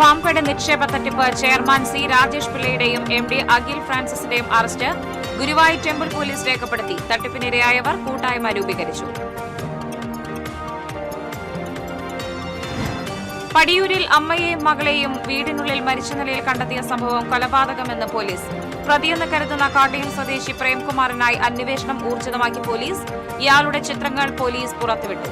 ഫാംഫെഡ് നിക്ഷേപ തട്ടിപ്പ് chairman C Rajesh പിള്ളയുടെയും എംഡി അഖിൽ ഫ്രാൻസിസിന്റെയും അറസ്റ്റ് ഗുരുവായൂർ ടെമ്പിൾ പോലീസ് രേഖപ്പെടുത്തി. തട്ടിപ്പിനിരയായവർ കൂട്ടായ്മ രൂപീകരിച്ചു. പടിയൂരിൽ അമ്മയെയും മകളെയും വീടിനുള്ളിൽ മരിച്ച നിലയിൽ കണ്ടെത്തിയ സംഭവം കൊലപാതകമെന്ന് പോലീസ്. പ്രതിയെന്ന് കരുതുന്ന കോട്ടയം സ്വദേശി പ്രേംകുമാറിനായി അന്വേഷണം ഊർജിതമാക്കി പോലീസ്. ഇയാളുടെ ചിത്രങ്ങൾ പോലീസ് പുറത്തുവിട്ടു.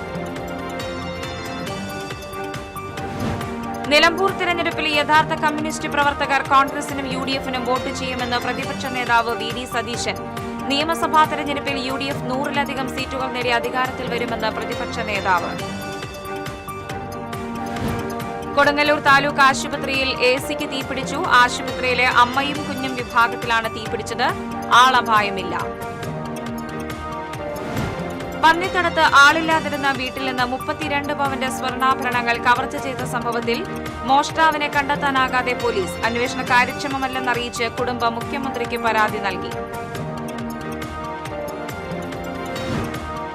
നിലമ്പൂർ തെരഞ്ഞെടുപ്പിൽ യഥാർത്ഥ കമ്മ്യൂണിസ്റ്റ് പ്രവർത്തകർ കോൺഗ്രസിനും യുഡിഎഫിനും വോട്ട് ചെയ്യുമെന്ന് പ്രതിപക്ഷ നേതാവ് വി ഡി സതീശൻ. നിയമസഭാ തെരഞ്ഞെടുപ്പിൽ യുഡിഎഫ് 100-ലധികം സീറ്റുകൾ നേടി അധികാരത്തിൽ വരുമെന്ന് പ്രതിപക്ഷ നേതാവ്. കൊടുങ്ങല്ലൂർ താലൂക്ക് ആശുപത്രിയിൽ എസിക്ക് തീപിടിച്ചു. ആശുപത്രിയിലെ അമ്മയും കുഞ്ഞും വിഭാഗത്തിലാണ് തീപിടിച്ചത്. ആളപായമില്ല. പന്നിത്തടത്ത് ആളില്ലാതിരുന്ന വീട്ടിൽ നിന്ന് 32 പവന്റെ സ്വർണ്ണാഭരണങ്ങൾ കവർച്ച ചെയ്ത സംഭവത്തിൽ മോഷ്ടാവിനെ കണ്ടെത്താനാകാതെ പോലീസ്. അന്വേഷണം കാര്യക്ഷമമല്ലെന്നറിയിച്ച് കുടുംബം മുഖ്യമന്ത്രിക്ക് പരാതി നൽകി.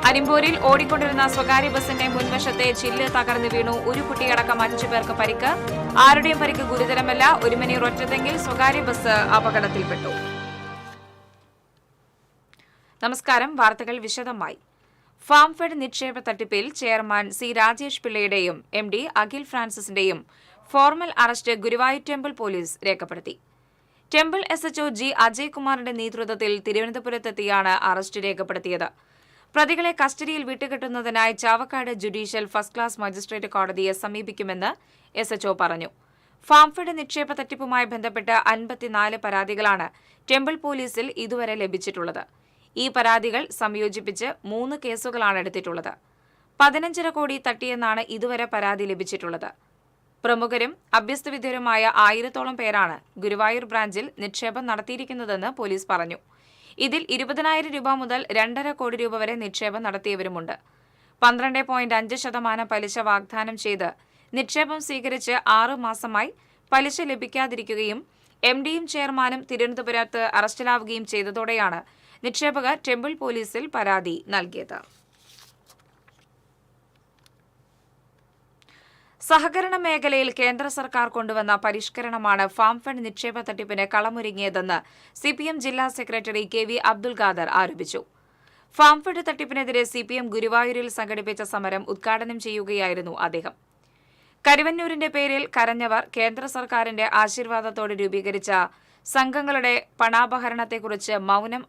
അരിമ്പൂരിൽ ഓടിക്കൊണ്ടിരുന്ന സ്വകാര്യ ബസിന്റെ മുൻവശത്തെ ചില്ല് തകർന്നു വീണു. ഒരു കുട്ടിയടക്കം 5 പേർക്ക് പരിക്ക്. ആരുടെയും പരിക്ക് ഗുരുതരമല്ല. ഒരുമണിയൂർ ഒറ്റത്തെങ്കിൽ സ്വകാര്യ ബസ് അപകടത്തിൽപ്പെട്ടു. നമസ്കാരം. വാർത്തകൾ വിശദമായി. ഫാംഫെഡ് നിക്ഷേപ തട്ടിപ്പിൽ ചെയർമാൻ സി രാജേഷ് പിള്ളയുടെയും എംഡി അഖിൽ ഫ്രാൻസിസിന്റെയും formal arrest Guruvayur temple police രേഖപ്പെടുത്തി. ടെമ്പിൾ എസ്എച്ച്ഒ ജി അജയ്കുമാറിന്റെ നേതൃത്വത്തിൽ തിരുവനന്തപുരത്തെത്തിയാണ് അറസ്റ്റ് രേഖപ്പെടുത്തിയത്. പ്രതികളെ കസ്റ്റഡിയിൽ വിട്ടുകിട്ടുന്നതിനായി Chavakkad judicial first class magistrate കോടതിയെ സമീപിക്കുമെന്ന് എസ്എച്ച്ഒ പറഞ്ഞു. ഫാംഫെഡ് നിക്ഷേപ തട്ടിപ്പുമായി ബന്ധപ്പെട്ട് 54 പരാതികളാണ് ടെമ്പിൾ പോലീസിൽ ഇതുവരെ ലഭിച്ചിട്ടുള്ളത്. ഈ പരാതികൾ സംയോജിപ്പിച്ച് 3 കേസുകളാണ് എടുത്തിട്ടുള്ളത്. 15.5 കോടി തട്ടിയെന്നാണ് ഇതുവരെ പരാതി ലഭിച്ചിട്ടുള്ളത്. പ്രമുഖരും അഭ്യസ്തവിദ്യരുമായ 1000-ഓളം പേരാണ് ഗുരുവായൂർ ബ്രാഞ്ചിൽ നിക്ഷേപം നടത്തിയിരിക്കുന്നതെന്ന് പോലീസ് പറഞ്ഞു. ഇതിൽ 20,000 രൂപ മുതൽ 2.5 കോടി രൂപ വരെ നിക്ഷേപം നടത്തിയവരുമുണ്ട്. 12.5% പലിശ വാഗ്ദാനം ചെയ്ത് നിക്ഷേപം സ്വീകരിച്ച് 6 മാസമായി പലിശ ലഭിക്കാതിരിക്കുകയും എംഡിയും ചെയർമാനും തിരുവനന്തപുരത്ത് അറസ്റ്റിലാവുകയും ചെയ്തതോടെയാണ് നിക്ഷേപകർ ടെമ്പിൾ പോലീസിൽ പരാതി നൽകിയത്. സഹകരണ മേഖലയിൽ കേന്ദ്ര സർക്കാർ കൊണ്ടുവന്ന പരിഷ്കരണമാണ് ഫാംഫെഡ് നിക്ഷേപ തട്ടിപ്പിന് കളമൊരുങ്ങിയതെന്ന് സിപിഎം ജില്ലാ secretary K V Abdul Khader ആരോപിച്ചു. ഫാംഫെഡ് തട്ടിപ്പിനെതിരെ സിപിഎം ഗുരുവായൂരിൽ സംഘടിപ്പിച്ച സമരം ഉദ്ഘാടനം ചെയ്യുകയായിരുന്നു അദ്ദേഹം. കരുവന്നൂരിന്റെ പേരിൽ കരഞ്ഞവർ കേന്ദ്ര സർക്കാരിന്റെ ആശീർവാദത്തോടെ രൂപീകരിച്ച സംഘങ്ങളുടെ പണാപഹരണത്തെക്കുറിച്ച് മൌനം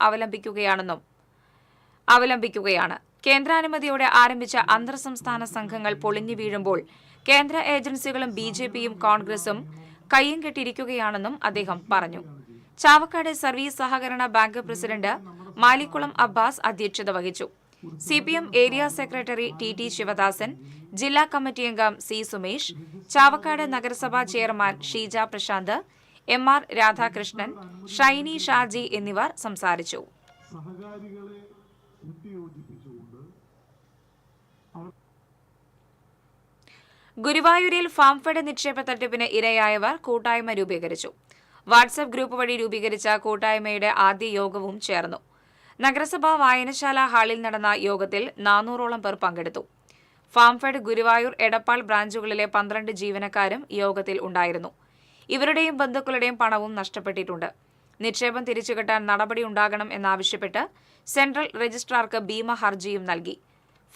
അവലംബിക്കുകയാണ്. കേന്ദ്രാനുമതിയോടെ ആരംഭിച്ച അന്തർ സംസ്ഥാന സംഘങ്ങൾ പൊളിഞ്ഞു വീഴുമ്പോൾ കേന്ദ്ര ഏജൻസികളും ബിജെപിയും കോൺഗ്രസും കയ്യും കെട്ടിയിരിക്കുകയാണെന്നും അദ്ദേഹം പറഞ്ഞു. ചാവക്കാട് സർവീസ് സഹകരണ ബാങ്ക് പ്രസിഡന്റ് മാലിക്കുളം അബ്ബാസ് അധ്യക്ഷത വഹിച്ചു. CPM area secretary T Sivadasan, ജില്ലാ കമ്മിറ്റി അംഗം സി സുമേഷ്, ചാവക്കാട് നഗരസഭാ ചെയർമാൻ ഷീജ പ്രശാന്ത്, എം.ആർ. രാധാകൃഷ്ണൻ, ഷൈനി ഷാജി എന്നിവർ സംസാരിച്ചു. ഗുരുവായൂരിൽ ഫാംഫെഡ് നിക്ഷേപ തട്ടിപ്പിന് ഇരയായവർ കൂട്ടായ്മ രൂപീകരിച്ചു. വാട്സ്ആപ്പ് ഗ്രൂപ്പ് വഴി രൂപീകരിച്ച കൂട്ടായ്മയുടെ ആദ്യ യോഗവും ചേർന്നു. നഗരസഭാ വായനശാല ഹാളിൽ നടന്ന യോഗത്തിൽ 400-ഓളം പേർ പങ്കെടുത്തു. ഫാംഫെഡ് ഗുരുവായൂർ എടപ്പാൾ ബ്രാഞ്ചുകളിലെ 12 ജീവനക്കാരും യോഗത്തിൽ ഉണ്ടായിരുന്നു. ഇവരുടെയും ബന്ധുക്കളുടെയും പണവും നഷ്ടപ്പെട്ടിട്ടുണ്ട്. നിക്ഷേപം തിരിച്ചുകിട്ടാൻ നടപടിയുണ്ടാകണം എന്നാവശ്യപ്പെട്ട് സെൻട്രൽ രജിസ്ട്രാർക്ക് ഭീമ ഹർജിയും നൽകി.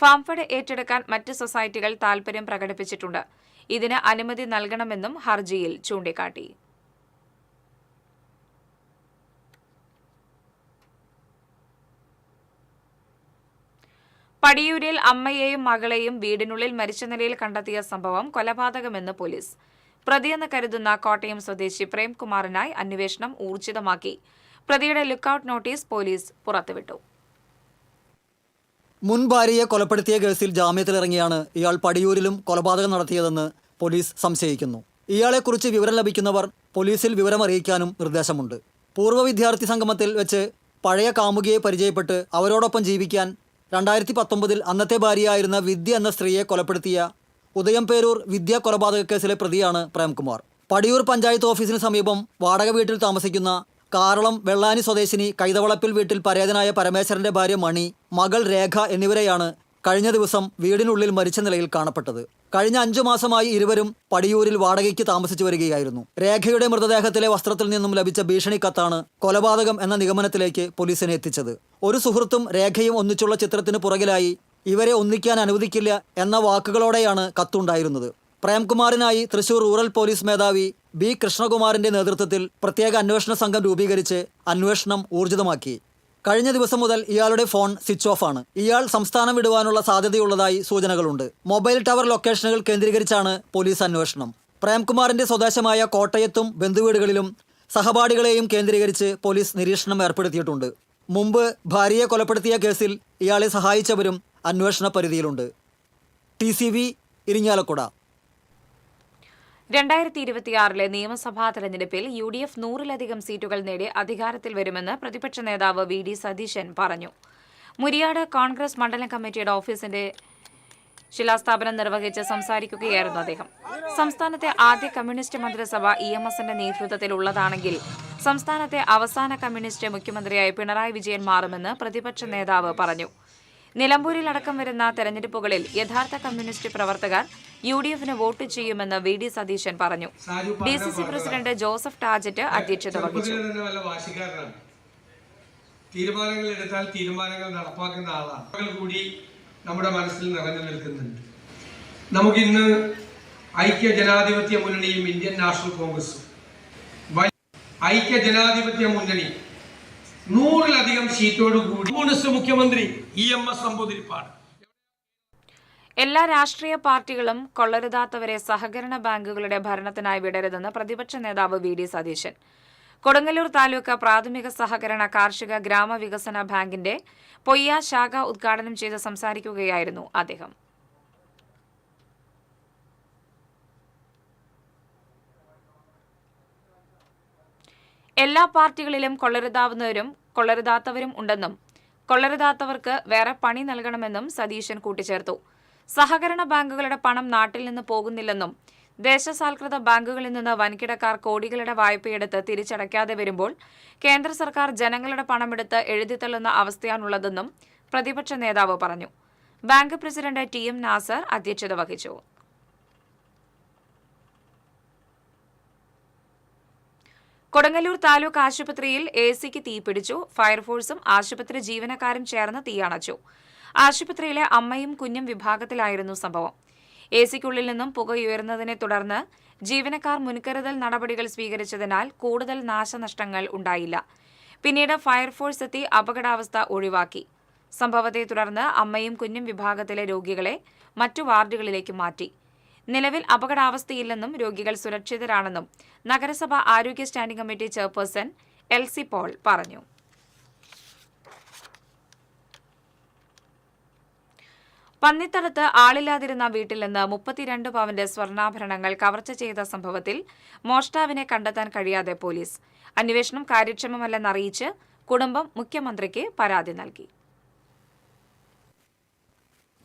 ഫാംഫെഡ് ഏറ്റെടുക്കാൻ മറ്റ് സൊസൈറ്റികൾ താൽപര്യം പ്രകടിപ്പിച്ചിട്ടുണ്ട്. ഇതിന് അനുമതി നൽകണമെന്നും ഹർജിയിൽ ചൂണ്ടിക്കാട്ടി. പടിയൂരിൽ അമ്മയെയും മകളെയും വീടിനുള്ളിൽ മരിച്ച നിലയിൽ കണ്ടെത്തിയ സംഭവം കൊലപാതകമെന്ന് പോലീസ്. പ്രതിയെന്ന് കരുതുന്ന കോട്ടയം സ്വദേശി പ്രേംകുമാറിനായി അന്വേഷണം ഊർജിതമാക്കി. പ്രതിയുടെ ലുക്കൌട്ട് നോട്ടീസ് പോലീസ് പുറത്തുവിട്ടു. മുൻ ഭാര്യയെ കൊലപ്പെടുത്തിയ കേസിൽ ജാമ്യത്തിലിറങ്ങിയാണ് ഇയാൾ പടിയൂരിലും കൊലപാതകം നടത്തിയതെന്ന് പോലീസ് സംശയിക്കുന്നു. ഇയാളെക്കുറിച്ച് വിവരം ലഭിക്കുന്നവർ പോലീസിൽ വിവരമറിയിക്കാനും നിർദ്ദേശമുണ്ട്. പൂർവ്വ വിദ്യാർത്ഥി സംഗമത്തിൽ വെച്ച് പഴയ കാമുകിയെ പരിചയപ്പെട്ട് അവരോടൊപ്പം ജീവിക്കാൻ 2019 അന്നത്തെ ഭാര്യയായിരുന്ന വിദ്യ എന്ന സ്ത്രീയെ കൊലപ്പെടുത്തിയ ഉദയംപേരൂർ വിദ്യ കൊലപാതക കേസിലെ പ്രതിയാണ് പ്രേംകുമാർ. പടിയൂർ പഞ്ചായത്ത് ഓഫീസിന് സമീപം വാടക വീട്ടിൽ താമസിക്കുന്ന കാറളം വെള്ളാനി സ്വദേശിനി കൈതവളപ്പിൽ വീട്ടിൽ പരേതനായ പരമേശ്വരന്റെ ഭാര്യ മണി, മകൾ രേഖ എന്നിവരെയാണ് കഴിഞ്ഞ ദിവസം വീടിനുള്ളിൽ മരിച്ച നിലയിൽ കാണപ്പെട്ടത്. കഴിഞ്ഞ 5 മാസമായി ഇരുവരും പടിയൂരിൽ വാടകയ്ക്ക് താമസിച്ചു വരികയായിരുന്നു. രേഖയുടെ മൃതദേഹത്തിലെ വസ്ത്രത്തിൽ നിന്നും ലഭിച്ച ഭീഷണി കത്താണ് കൊലപാതകം എന്ന നിഗമനത്തിലേക്ക് പോലീസിനെ എത്തിച്ചത്. ഒരു സുഹൃത്തും രേഖയും ഒന്നിച്ചുള്ള ചിത്രത്തിന് പുറകിലായി ഇവരെ ഒന്നിക്കാൻ അനുവദിക്കില്ല എന്ന വാക്കുകളോടെയാണ് കത്തുണ്ടായിരുന്നത്. പ്രേംകുമാറിനായി തൃശൂർ റൂറൽ പോലീസ് മേധാവി ബി കൃഷ്ണകുമാറിന്റെ നേതൃത്വത്തിൽ പ്രത്യേക അന്വേഷണ സംഘം രൂപീകരിച്ച് അന്വേഷണം ഊർജിതമാക്കി. കഴിഞ്ഞ ദിവസം മുതൽ ഇയാളുടെ ഫോൺ സ്വിച്ച് ഓഫ് ആണ്. ഇയാൾ സംസ്ഥാനം വിടുവാനുള്ള സാധ്യതയുള്ളതായി സൂചനകളുണ്ട്. മൊബൈൽ ടവർ ലൊക്കേഷനുകൾ കേന്ദ്രീകരിച്ചാണ് പോലീസ് അന്വേഷണം. പ്രേംകുമാറിന്റെ സ്വദേശമായ കോട്ടയത്തും ബന്ധുവീടുകളിലും സഹപാഠികളെയും കേന്ദ്രീകരിച്ച് പോലീസ് നിരീക്ഷണം ഏർപ്പെടുത്തിയിട്ടുണ്ട്. മുമ്പ് ഭാര്യയെ കൊലപ്പെടുത്തിയ കേസിൽ ഇയാളെ സഹായിച്ചവരും അന്വേഷണ പരിധിയിലുണ്ട്. TCV ഇരിങ്ങാലക്കുട. 2026 നിയമസഭാ തെരഞ്ഞെടുപ്പിൽ UDF 100-ലധികം സീറ്റുകൾ നേടി അധികാരത്തിൽ വരുമെന്ന് പ്രതിപക്ഷ നേതാവ് VD സതീശൻ പറഞ്ഞു. മുരിയാട് കോൺഗ്രസ് മണ്ഡലം കമ്മിറ്റിയുടെ ഓഫീസിന്റെ ശിലാസ്ഥാപനം നിർവഹിച്ച് സംസാരിക്കുകയായിരുന്നു അദ്ദേഹം. സംസ്ഥാനത്തെ ആദ്യ കമ്മ്യൂണിസ്റ്റ് മന്ത്രിസഭ EMSന്റെ നേതൃത്വത്തിലുള്ളതാണെങ്കിൽ സംസ്ഥാനത്തെ അവസാന കമ്മ്യൂണിസ്റ്റ് മുഖ്യമന്ത്രിയായി പിണറായി വിജയൻ മാറുമെന്ന് പ്രതിപക്ഷ നേതാവ് പറഞ്ഞു. നിലമ്പൂരിലടക്കം വരുന്ന തെരഞ്ഞെടുപ്പുകളിൽ യഥാർത്ഥ കമ്മ്യൂണിസ്റ്റ് പ്രവർത്തകർ UDFന് വോട്ട് ചെയ്യുമെന്ന് VD സതീശൻ പറഞ്ഞു. DCC പ്രസിഡന്റ് ജോസഫ് ടാജറ്റ് അധ്യക്ഷത വഹിച്ചു. തീരുമാനങ്ങൾ എടുത്താൽ തീരുമാനങ്ങൾ നടപ്പാക്കുന്ന ആളാണ് കൂടി നമ്മുടെ മനസ്സിൽ നിറഞ്ഞു നിൽക്കുന്നുണ്ട്. നമുക്കിന്ന് ഐക്യ ജനാധിപത്യ മുന്നണിയും ഇന്ത്യൻ നാഷണൽ കോൺഗ്രസും ഐക്യ ജനാധിപത്യ മുന്നണി 100-ലധികം സീറ്റോടുകൂടി കമ്മ്യൂണിസ്റ്റ് മുഖ്യമന്ത്രി EMS നമ്പൂതിരിപ്പാട്. എല്ലാ രാഷ്ട്രീയ പാർട്ടികളും കൊള്ളരുതാത്തവരെ സഹകരണ ബാങ്കുകളുടെ ഭരണത്തിനായി വിടരുതെന്ന് പ്രതിപക്ഷ നേതാവ് VD സതീശൻ. കൊടുങ്ങല്ലൂർ താലൂക്ക് പ്രാഥമിക സഹകരണ കാർഷിക ഗ്രാമവികസന ബാങ്കിന്റെ പൊയ്യ ശാഖ ഉദ്ഘാടനം ചെയ്ത് സംസാരിക്കുകയായിരുന്നു അദ്ദേഹം. എല്ലാ പാർട്ടികളിലും കൊള്ളരുതാത്തവരും ഉണ്ടെന്നും കൊള്ളരുതാത്തവർക്ക് വേറെ പണി നൽകണമെന്നും സതീശൻ കൂട്ടിച്ചേർത്തു. സഹകരണ ബാങ്കുകളുടെ പണം നാട്ടിൽ നിന്ന് പോകുന്നില്ലെന്നും ദേശസാൽകൃത ബാങ്കുകളിൽ നിന്ന് വൻകിടക്കാർ കോടികളുടെ വായ്പയെടുത്ത് തിരിച്ചടയ്ക്കാതെ വരുമ്പോൾ കേന്ദ്ര സർക്കാർ ജനങ്ങളുടെ പണമെടുത്ത് എഴുതിത്തള്ളുന്ന അവസ്ഥയാണുള്ളതെന്നും പ്രതിപക്ഷ നേതാവ് പറഞ്ഞു. ബാങ്ക് പ്രസിഡന്റ് TM നാസർ അധ്യക്ഷത വഹിച്ചു. കൊടുങ്ങല്ലൂർ താലൂക്ക് ആശുപത്രിയിൽ AC-ക്ക് തീപിടിച്ചു. ഫയർഫോഴ്സും ആശുപത്രി ജീവനക്കാരും ചേർന്ന് തീയണച്ചു. ആശുപത്രിയിലെ അമ്മയും കുഞ്ഞും വിഭാഗത്തിലായിരുന്നു സംഭവം. AC-ക്കുള്ളിൽ നിന്നും പുകയുയർന്നതിനെ തുടർന്ന് ജീവനക്കാർ മുൻകരുതൽ നടപടികൾ സ്വീകരിച്ചതിനാൽ കൂടുതൽ നാശനഷ്ടങ്ങൾ ഉണ്ടായില്ല. പിന്നീട് ഫയർഫോഴ്സ് എത്തി അപകടാവസ്ഥ ഒഴിവാക്കി. സംഭവത്തെ തുടർന്ന് അമ്മയും കുഞ്ഞും വിഭാഗത്തിലെ രോഗികളെ മറ്റു വാർഡുകളിലേക്ക് മാറ്റി. നിലവിൽ അപകടാവസ്ഥയില്ലെന്നും രോഗികൾ സുരക്ഷിതരാണെന്നും നഗരസഭ ആരോഗ്യ standing committee chairperson LC Paul പറഞ്ഞു. പന്നിത്തടത്ത് ആളില്ലാതിരുന്ന വീട്ടിൽ നിന്ന് 32 പവന്റെ സ്വർണ്ണാഭരണങ്ങൾ കവർച്ച ചെയ്ത സംഭവത്തിൽ മോഷ്ടാവിനെ കണ്ടെത്താൻ കഴിയാതെ പോലീസ്. അന്വേഷണം കാര്യക്ഷമമല്ലെന്നറിയിച്ച് കുടുംബം മുഖ്യമന്ത്രിക്ക് പരാതി നൽകി.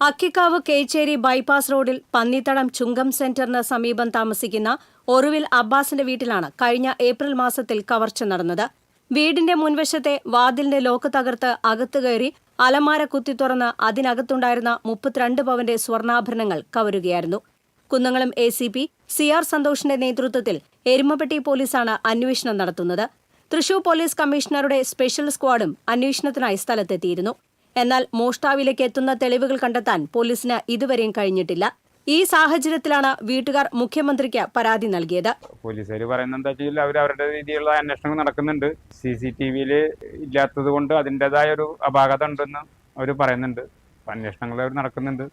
അക്കിക്കാവ് കേച്ചേരി ബൈപ്പാസ് റോഡിൽ പന്നിത്തടം ചുങ്കം സെന്ററിന് സമീപം താമസിക്കുന്ന ഒറുവിൽ അബ്ബാസിന്റെ വീട്ടിലാണ് കഴിഞ്ഞ ഏപ്രിൽ മാസത്തിൽ കവർച്ച നടന്നത്. വീടിന്റെ മുൻവശത്തെ വാതിലിന്റെ ലോക്ക് തകർത്ത് അകത്തു കയറി അലമാര കുത്തിത്തുറന്ന് അതിനകത്തുണ്ടായിരുന്ന 32 പവന്റെ സ്വർണ്ണാഭരണങ്ങൾ കവരുകയായിരുന്നു. കുന്നംകുളം ACP CR സന്തോഷിന്റെ നേതൃത്വത്തിൽ എരുമപ്പെട്ടി പോലീസാണ് അന്വേഷണം നടത്തുന്നത്. തൃശൂർ പോലീസ് കമ്മീഷണറുടെ സ്പെഷ്യൽ സ്ക്വാഡും അന്വേഷണത്തിനായി സ്ഥലത്തെത്തിയിരുന്നു. എന്നാൽ മോഷ്ടാവിലേക്ക് എത്തുന്ന തെളിവുകൾ കണ്ടെത്താൻ പോലീസിന് ഇതുവരെയും കഴിഞ്ഞിട്ടില്ല. ഈ സാഹചര്യത്തിലാണ് വീട്ടുകാർ മുഖ്യമന്ത്രിക്ക് പരാതി നൽകിയത്. പോലീസുകാർ പറയുന്നത് എന്താ വെച്ചാൽ അവർ അവരുടെ രീതിയിലുള്ള അന്വേഷണം നടക്കുന്നുണ്ട്. CCTVയിൽ ഇല്ലാത്തത് കൊണ്ട് അതിൻ്റെതായ ഒരു അപാകത ഉണ്ടെന്ന് അവർ പറയുന്നുണ്ട്. അന്വേഷണങ്ങൾ അവർ നടക്കുന്നുണ്ട്.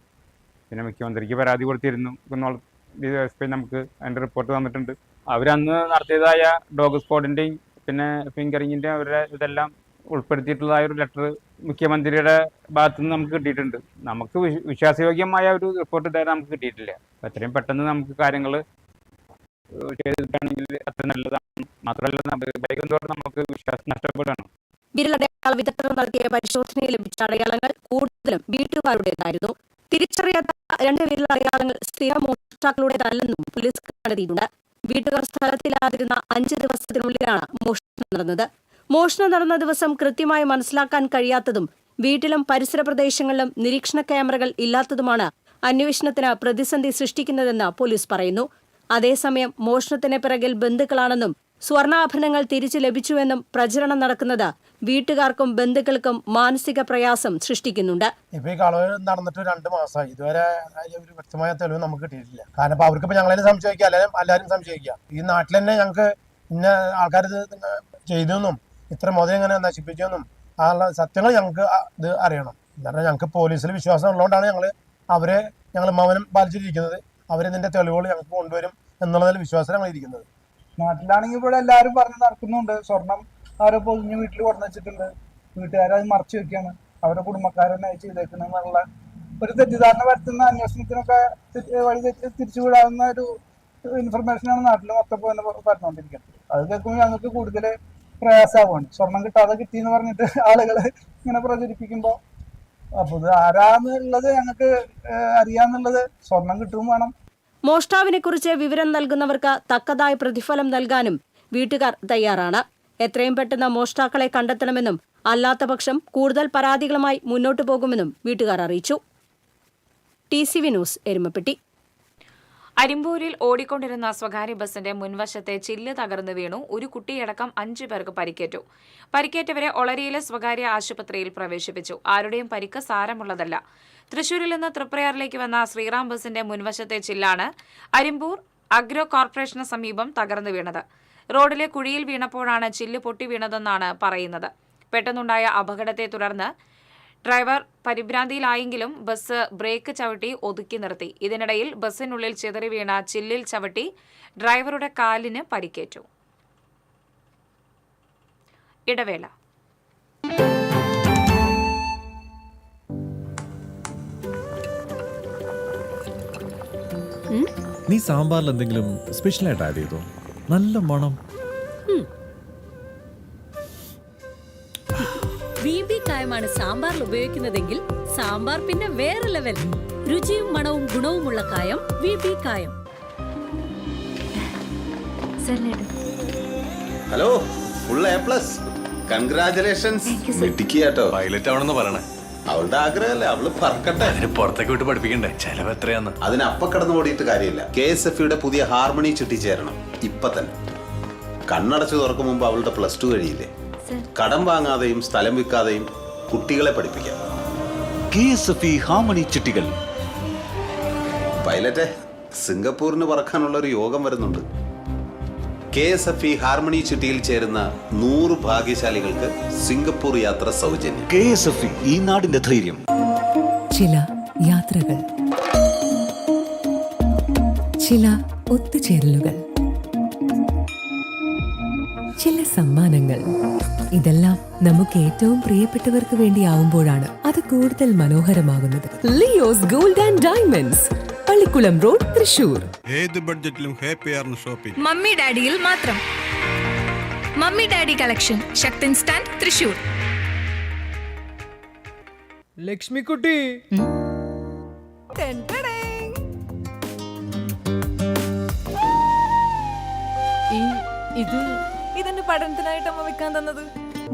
പിന്നെ മുഖ്യമന്ത്രിക്ക് പരാതി കൊടുത്തിരുന്നു. നമുക്ക് അതിൻ്റെ റിപ്പോർട്ട് തന്നിട്ടുണ്ട്. അവരന്ന് നടത്തിയതായ ഡോഗ് സ്ക്വാഡിൻ്റെയും പിന്നെ ഫിംഗറിങ്ങിൻ്റെയും അവരുടെ ഇതെല്ലാം ഉൾപ്പെടുത്തിയിട്ടുള്ളതായ ഒരു ലെറ്റർ മുഖ്യമന്ത്രിയുടെ ഭാഗത്തു നിന്ന് നമുക്ക് കിട്ടിയിട്ടുണ്ട്. നമുക്ക് വിശ്വാസയോഗ്യമായ ഒരു റിപ്പോർട്ട് ഇതുവരെ നമുക്ക് കിട്ടിയിട്ടില്ല. അത്രയും പെട്ടെന്ന് നമുക്ക് കാര്യങ്ങൾ ചെയ്തിട്ടാണെങ്കിൽ അത്ര നല്ലതാണ്. മാത്രമല്ല വൈകുന്നതോടെ നമുക്ക് വിശ്വാസം നഷ്ടപ്പെടുകയാണ്. വിരലടയാള വിദഗ്ധർ നടത്തിയ പരിശോധനയിൽ ലഭിച്ച അടയാളങ്ങൾ കൂടുതലും വീട്ടുകാരുടേതായിരുന്നു. തിരിച്ചറിയാത്ത 2 വിരലടയാളങ്ങൾ സ്ഥിര മോഷ്ടാക്കളുടേതല്ലെന്നും പോലീസ് കണ്ടെത്തിയിട്ടുണ്ട്. വീട്ടുകാർ സ്ഥലത്തില്ലാതിരുന്ന 5 ദിവസത്തിനുള്ളിലാണ് മോഷണം നടന്നത്. മോഷണം നടന്ന ദിവസം കൃത്യമായി മനസ്സിലാക്കാൻ കഴിയാത്തതും വീട്ടിലും പരിസര പ്രദേശങ്ങളിലും നിരീക്ഷണ ക്യാമറകൾ ഇല്ലാത്തതുമാണ് അന്വേഷണത്തിന് പ്രതിസന്ധി സൃഷ്ടിക്കുന്നതെന്ന് പോലീസ് പറയുന്നു. അതേസമയം മോഷണത്തിന് പിറകിൽ ബന്ധുക്കളാണെന്നും സ്വർണ്ണാഭരണങ്ങൾ തിരിച്ചു ലഭിച്ചുവെന്നും പ്രചരണം നടക്കുന്നത് വീട്ടുകാർക്കും ബന്ധുക്കൾക്കും മാനസിക പ്രയാസം സൃഷ്ടിക്കുന്നുണ്ട്. ഇപ്പൊ ഈ കളവ് നടന്നിട്ട് 2 മാസമായി. ഇതുവരെ ഒരു വ്യക്തമായ തെളിവ് നമുക്ക് കിട്ടിയിട്ടില്ല. കാരണം ഇപ്പൊ അവർക്കിപ്പോ ഞങ്ങളെ സംശയിക്കുക, എല്ലാവരും സംശയിക്കുക. ഈ നാട്ടിൽ തന്നെ ഞങ്ങൾക്ക് ഇന്ന ആൾക്കാർ ഇത് ചെയ്തെന്നും ഇത്ര മുതൽ ഇങ്ങനെ നശിപ്പിച്ചെന്നും ആ സത്യങ്ങൾ ഞങ്ങൾക്ക് ഇത് അറിയണം. കാരണം ഞങ്ങൾക്ക് പോലീസിൽ വിശ്വാസം ഉള്ളതുകൊണ്ടാണ് ഞങ്ങൾ മൗനം പാലിച്ചിരിക്കുന്നത്. അവരിതിന്റെ തെളിവുകൾ ഞങ്ങൾക്ക് കൊണ്ടുവരും എന്നുള്ളതിൽ വിശ്വാസം ഞങ്ങൾ ഇരിക്കുന്നത്. നാട്ടിലാണെങ്കിൽ ഇവിടെ എല്ലാവരും പറഞ്ഞ് നടക്കുന്നുണ്ട്. സ്വർണം ആരോ പൊതിഞ്ഞ് വീട്ടിൽ കൊണ്ടു വെച്ചിട്ടുണ്ട്, വീട്ടുകാരത് മറച്ചു വെക്കുകയാണ്, അവരുടെ കുടുംബക്കാരെന്നെ ചെയ്തേക്കുന്നുള്ള ഒരു തെറ്റിദ്ധാരണ വരുത്തുന്ന അന്വേഷണത്തിനൊക്കെ വഴി തിരിച്ചുവിടാവുന്ന ഒരു ഇൻഫർമേഷനാണ് നാട്ടിൽ മൊത്തം പറഞ്ഞുകൊണ്ടിരിക്കുന്നത്. അത് കേൾക്കുമ്പോൾ ഞങ്ങൾക്ക് കൂടുതൽ പ്രയാസമാവുകയാണ്. സ്വർണം കിട്ടാതെ കിട്ടിയെന്ന് പറഞ്ഞിട്ട് ആളുകൾ ഇങ്ങനെ പ്രചരിപ്പിക്കുമ്പോൾ അപ്പോൾ ഇത് ആരാന്നുള്ളത് ഞങ്ങൾക്ക് അറിയാന്നുള്ളത്, സ്വർണം കിട്ടുകയും വേണം. മോഷ്ടാവിനെക്കുറിച്ച് വിവരം നൽകുന്നവർക്ക് തക്കതായ പ്രതിഫലം നൽകാനും വീട്ടുകാർ തയ്യാറാണ്. എത്രയും പെട്ടെന്ന് മോഷ്ടാക്കളെ കണ്ടെത്തണമെന്നും അല്ലാത്തപക്ഷം കൂടുതൽ പരാതികളുമായി മുന്നോട്ടു പോകുമെന്നും വീട്ടുകാർ അറിയിച്ചു. TCV news, Erumapetty. അരിമ്പൂരിൽ ഓടിക്കൊണ്ടിരുന്ന സ്വകാര്യ ബസിന്റെ മുൻവശത്തെ ചില്ല് തകർന്നു വീണു. ഒരു കുട്ടിയടക്കം 5 പേർക്ക് പരിക്കേറ്റു. പരിക്കേറ്റവരെ ഒളരിയിലെ സ്വകാര്യ ആശുപത്രിയിൽ പ്രവേശിപ്പിച്ചു. ആരുടെയും പരിക്ക് സാരമുള്ളതല്ല. തൃശൂരിൽ നിന്ന് തൃപ്രയാറിലേക്ക് വന്ന ശ്രീറാം ബസിന്റെ മുൻവശത്തെ ചില്ലാണ് അരിമ്പൂർ അഗ്രോ കോർപ്പറേഷന് സമീപം തകർന്നു വീണത്. റോഡിലെ കുഴിയിൽ വീണപ്പോഴാണ് ചില്ല് പൊട്ടി വീണതെന്നാണ് പറയുന്നത്. പെട്ടെന്നുണ്ടായ അപകടത്തെ തുടർന്ന് ഡ്രൈവർ പരിഭ്രാന്തിയിലായെങ്കിലും ബസ് ബ്രേക്ക് ചവിട്ടി ഒതുക്കി നിർത്തി. ഇതിനിടയിൽ ബസ്സിനുള്ളിൽ ചിതറി വീണ ചില്ലിൽ ചവിട്ടി ഡ്രൈവറുടെ കാലിന് പരിക്കേറ്റു. ഇടവേള. നീ സാമ്പാറിൽ എന്തെങ്കിലും സ്പെഷ്യലായിട്ട് ആഡ് ചെയ്തോ? നല്ല മണം. VB കായമാണ് സാമ്പാറിൽ ഉപയോഗിക്കുന്നതെങ്കിൽ സാമ്പാർ പിന്നെ വേറെ ലെവൽ. രുചിയും മണവും ഗുണവുമുള്ള കായം VB കായം. Hello, full A+. കൺഗ്രാചുലേഷൻസ്. മെഡിക്കാട്ടോ പൈലറ്റ് ആവണമെന്ന് പറയണേ. അവളുടെ ആഗ്രഹമല്ലേ, അവള് പറക്കട്ടെ. അതിന് പുറത്തേക്ക് വിട്ട് പഠിപ്പിക്കണ്ടേ? ചെലവ് എത്രയാന്ന്? അതിന് അപ്പ കടന്നു ഓടിയിട്ട് കാര്യമില്ല. KSFE പുതിയ ഹാർമണി ചിട്ടി ചേരണം ഇപ്പൊ തന്നെ. കണ്ണടച്ചു തുറക്കും മുമ്പ് അവളുടെ +2 കഴിയില്ലേ. കടം വാങ്ങാതെയും സ്ഥലം വിൽക്കാതെയും കുട്ടികളെ പഠിപ്പിക്കാം. KSFE harmony ചിട്ടികൾ. പൈലറ്റെ, സിംഗപ്പൂരിന് പറക്കാനുള്ള ഒരു യോഗം വരുന്നുണ്ട്. KSFE ഹാർമണി ചിട്ടിയിൽ ചേരുന്ന 100 ഭാഗ്യശാലികൾക്ക് സിംഗപ്പൂർ യാത്ര സൗജന്യം. KSFE, ഈ നാടിന്റെ ധൈര്യം. ചില യാത്രകൾ, ചില ഒത്തുചേരലുകൾ, ചില സമ്മാനങ്ങൾ, ഇതെല്ലാം നമുക്ക് ഏറ്റവും പ്രിയപ്പെട്ടവർക്ക് വേണ്ടിയാവുമ്പോഴാണ് അത് കൂടുതൽ മനോഹരമാകുന്നത്. Leo's gold and diamonds, Pallikkulam road, Thrissur. ഏത് ബഡ്ജറ്റിലും ഹാപ്പിയാണ് ഷോപ്പിംഗ്. മമ്മി ഡാഡിയിൽ മാത്രം. Mummy daddy collection, Sakthan stand, Thrissur. Lakshmikutty, ഇതെന്റെ പഠനത്തിനായിട്ട് അമ്മ വെക്കാൻ തന്നത്.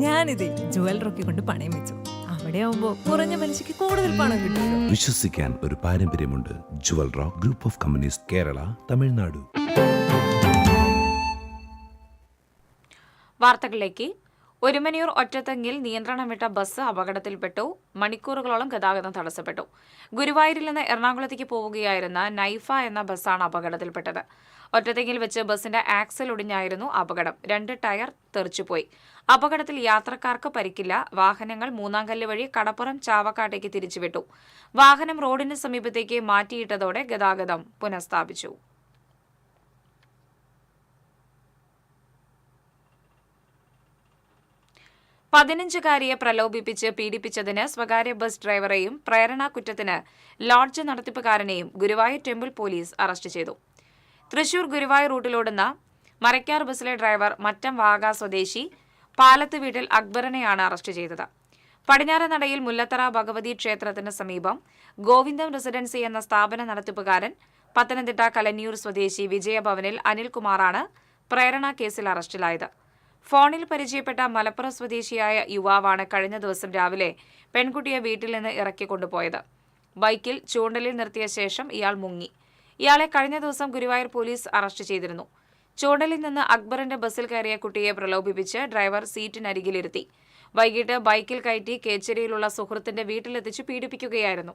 ഞാനിത് ജുവലറൊക്കെ കൊണ്ട് പണയം വെച്ചു. അവിടെ ആവുമ്പോ കുറഞ്ഞ പലിശയ്ക്ക് കൂടുതൽ പണം കിട്ടും. വിശ്വസിക്കാൻ ഒരു പാരമ്പര്യമുണ്ട്. Jewel rock group of companies, Kerala, Tamil Nadu. വാർത്തകളിലേക്ക്. ഒരുമനിയൂർ ഒറ്റത്തെങ്ങിൽ നിയന്ത്രണം വിട്ട ബസ് അപകടത്തിൽപ്പെട്ടു. മണിക്കൂറുകളോളം ഗതാഗതം തടസ്സപ്പെട്ടു. ഗുരുവായൂരിൽ നിന്ന് എറണാകുളത്തേക്ക് പോവുകയായിരുന്ന നൈഫ എന്ന ബസ്സാണ് അപകടത്തിൽപ്പെട്ടത്. ഒറ്റത്തെങ്ങിൽ വെച്ച് ബസിന്റെ ആക്സൽ ഒടിഞ്ഞായിരുന്നു അപകടം. 2 ടയർ തെറിച്ചുപോയി. അപകടത്തിൽ യാത്രക്കാർക്ക് പരിക്കില്ല. വാഹനങ്ങൾ മൂന്നാംകല്ല് വഴി കടപ്പുറം ചാവക്കാട്ടേക്ക് തിരിച്ചുവിട്ടു. വാഹനം റോഡിന് സമീപത്തേക്ക് മാറ്റിയിട്ടതോടെ ഗതാഗതം പുനഃസ്ഥാപിച്ചു. പതിനഞ്ചുകാരിയെ പ്രലോഭിപ്പിച്ച് പീഡിപ്പിച്ചതിന് സ്വകാര്യ ബസ് ഡ്രൈവറെയും പ്രേരണ കുറ്റത്തിന് ലോഡ്ജ് നടത്തിപ്പുകാരനെയും ഗുരുവായൂർ ടെമ്പിൾ പോലീസ് അറസ്റ്റ് ചെയ്തു. തൃശൂർ ഗുരുവായൂർ റൂട്ടിലോടുന്ന മരക്കാർ ബസ്സിലെ ഡ്രൈവർ മറ്റം വാഗ സ്വദേശി പാലത്ത് വീട്ടിൽ അക്ബറിനെയാണ് അറസ്റ്റ് ചെയ്തത്. പടിഞ്ഞാറ് നടയിൽ മുല്ലത്തറ ഭഗവതി ക്ഷേത്രത്തിന് സമീപം ഗോവിന്ദം റെസിഡൻസി എന്ന സ്ഥാപന നടത്തിപ്പുകാരൻ പത്തനംതിട്ട കലന്നിയൂർ സ്വദേശി വിജയഭവനിൽ അനിൽകുമാറാണ് പ്രേരണ കേസിൽ അറസ്റ്റിലായത്. ഫോണിൽ പരിചയപ്പെട്ട മലപ്പുറം സ്വദേശിയായ യുവാവാണ് കഴിഞ്ഞ ദിവസം രാവിലെ പെൺകുട്ടിയെ വീട്ടിൽ നിന്ന് ഇറക്കിക്കൊണ്ടുപോയത്. ബൈക്കിൽ ചൂണ്ടലിൽ നിർത്തിയ ശേഷം ഇയാൾ മുങ്ങി. ഇയാളെ കഴിഞ്ഞ ദിവസം ഗുരുവായൂർ പോലീസ് അറസ്റ്റ് ചെയ്തിരുന്നു. ചൂണ്ടലിൽ നിന്ന് അക്ബറിന്റെ ബസ്സിൽ കയറിയ കുട്ടിയെ പ്രലോഭിപ്പിച്ച് ഡ്രൈവർ സീറ്റിനരികിലിരുത്തി. വൈകിട്ട് ബൈക്കിൽ കയറ്റി കേച്ചേരിയിലുള്ള സുഹൃത്തിന്റെ വീട്ടിലെത്തിച്ച് പീഡിപ്പിക്കുകയായിരുന്നു.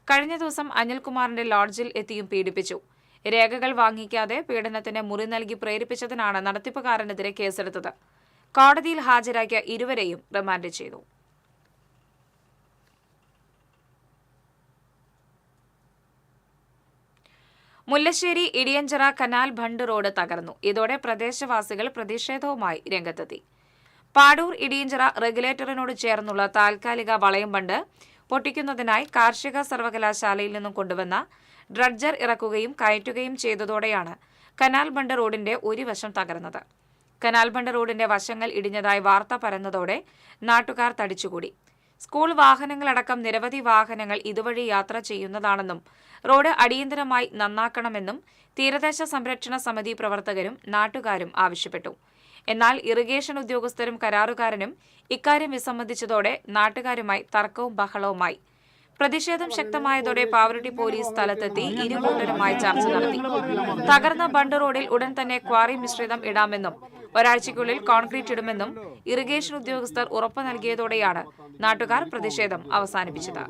കഴിഞ്ഞ ദിവസം അനിൽകുമാറിന്റെ ലോഡ്ജിൽ എത്തിയും പീഡിപ്പിച്ചു. രേഖകൾ വാങ്ങിക്കാതെ പീഡനത്തിന് മുറി നൽകി പ്രേരിപ്പിച്ചതിനാണ് നടത്തിപ്പുകാരനെതിരെ കേസെടുത്തത്. കോടതിയിൽ ഹാജരാക്കിയ ഇരുവരെയും റിമാൻഡ് ചെയ്തു. Mullassery Idiyanchira canal bund road തകർന്നു. ഇതോടെ പ്രദേശവാസികൾ പ്രതിഷേധവുമായി രംഗത്തെത്തി. പാടൂർ ഇടിയഞ്ചിറ റെഗുലേറ്ററിനോട് ചേർന്നുള്ള താൽക്കാലിക വളയം ബണ്ട് പൊട്ടിക്കുന്നതിനായി കാർഷിക സർവകലാശാലയിൽ നിന്നും കൊണ്ടുവന്ന ഡ്രഡ്ജർ ഇറക്കുകയും കയറ്റുകയും ചെയ്തതോടെയാണ് കനാൽ ബണ്ട് റോഡിന്റെ ഒരു വശം തകർന്നത്. കനാൽ ബണ്ട് റോഡിന്റെ വശങ്ങൾ ഇടിഞ്ഞതായി വാർത്ത പരന്നതോടെ നാട്ടുകാർ തടിച്ചുകൂടി. സ്കൂൾ വാഹനങ്ങളടക്കം നിരവധി വാഹനങ്ങൾ ഇതുവഴി യാത്ര ചെയ്യുന്നതാണെന്നും റോഡ് അടിയന്തരമായി നന്നാക്കണമെന്നും തീരദേശ സംരക്ഷണ സമിതി പ്രവർത്തകരും നാട്ടുകാരും ആവശ്യപ്പെട്ടു. എന്നാൽ ഇറിഗേഷൻ ഉദ്യോഗസ്ഥരും കരാറുകാരനും ഇക്കാര്യം വിസമ്മതിച്ചതോടെ നാട്ടുകാരുമായി തർക്കവും ബഹളവുമായി. പ്രതിഷേധം ശക്തമായതോടെ പാവറട്ടി പോലീസ് സ്ഥലത്തെത്തി ഇരുകൂട്ടരുമായി ചർച്ച നടത്തി. തകർന്ന ബണ്ട് റോഡിൽ ഉടൻ തന്നെ ക്വാറി മിശ്രിതം ഇടാമെന്നും ഒരാഴ്ചയ്ക്കുള്ളിൽ കോൺക്രീറ്റ് ഇടുമെന്നും ഇറിഗേഷൻ ഉദ്യോഗസ്ഥർ ഉറപ്പു നൽകിയതോടെയാണ് നാട്ടുകാർ പ്രതിഷേധം അവസാനിപ്പിച്ചത്.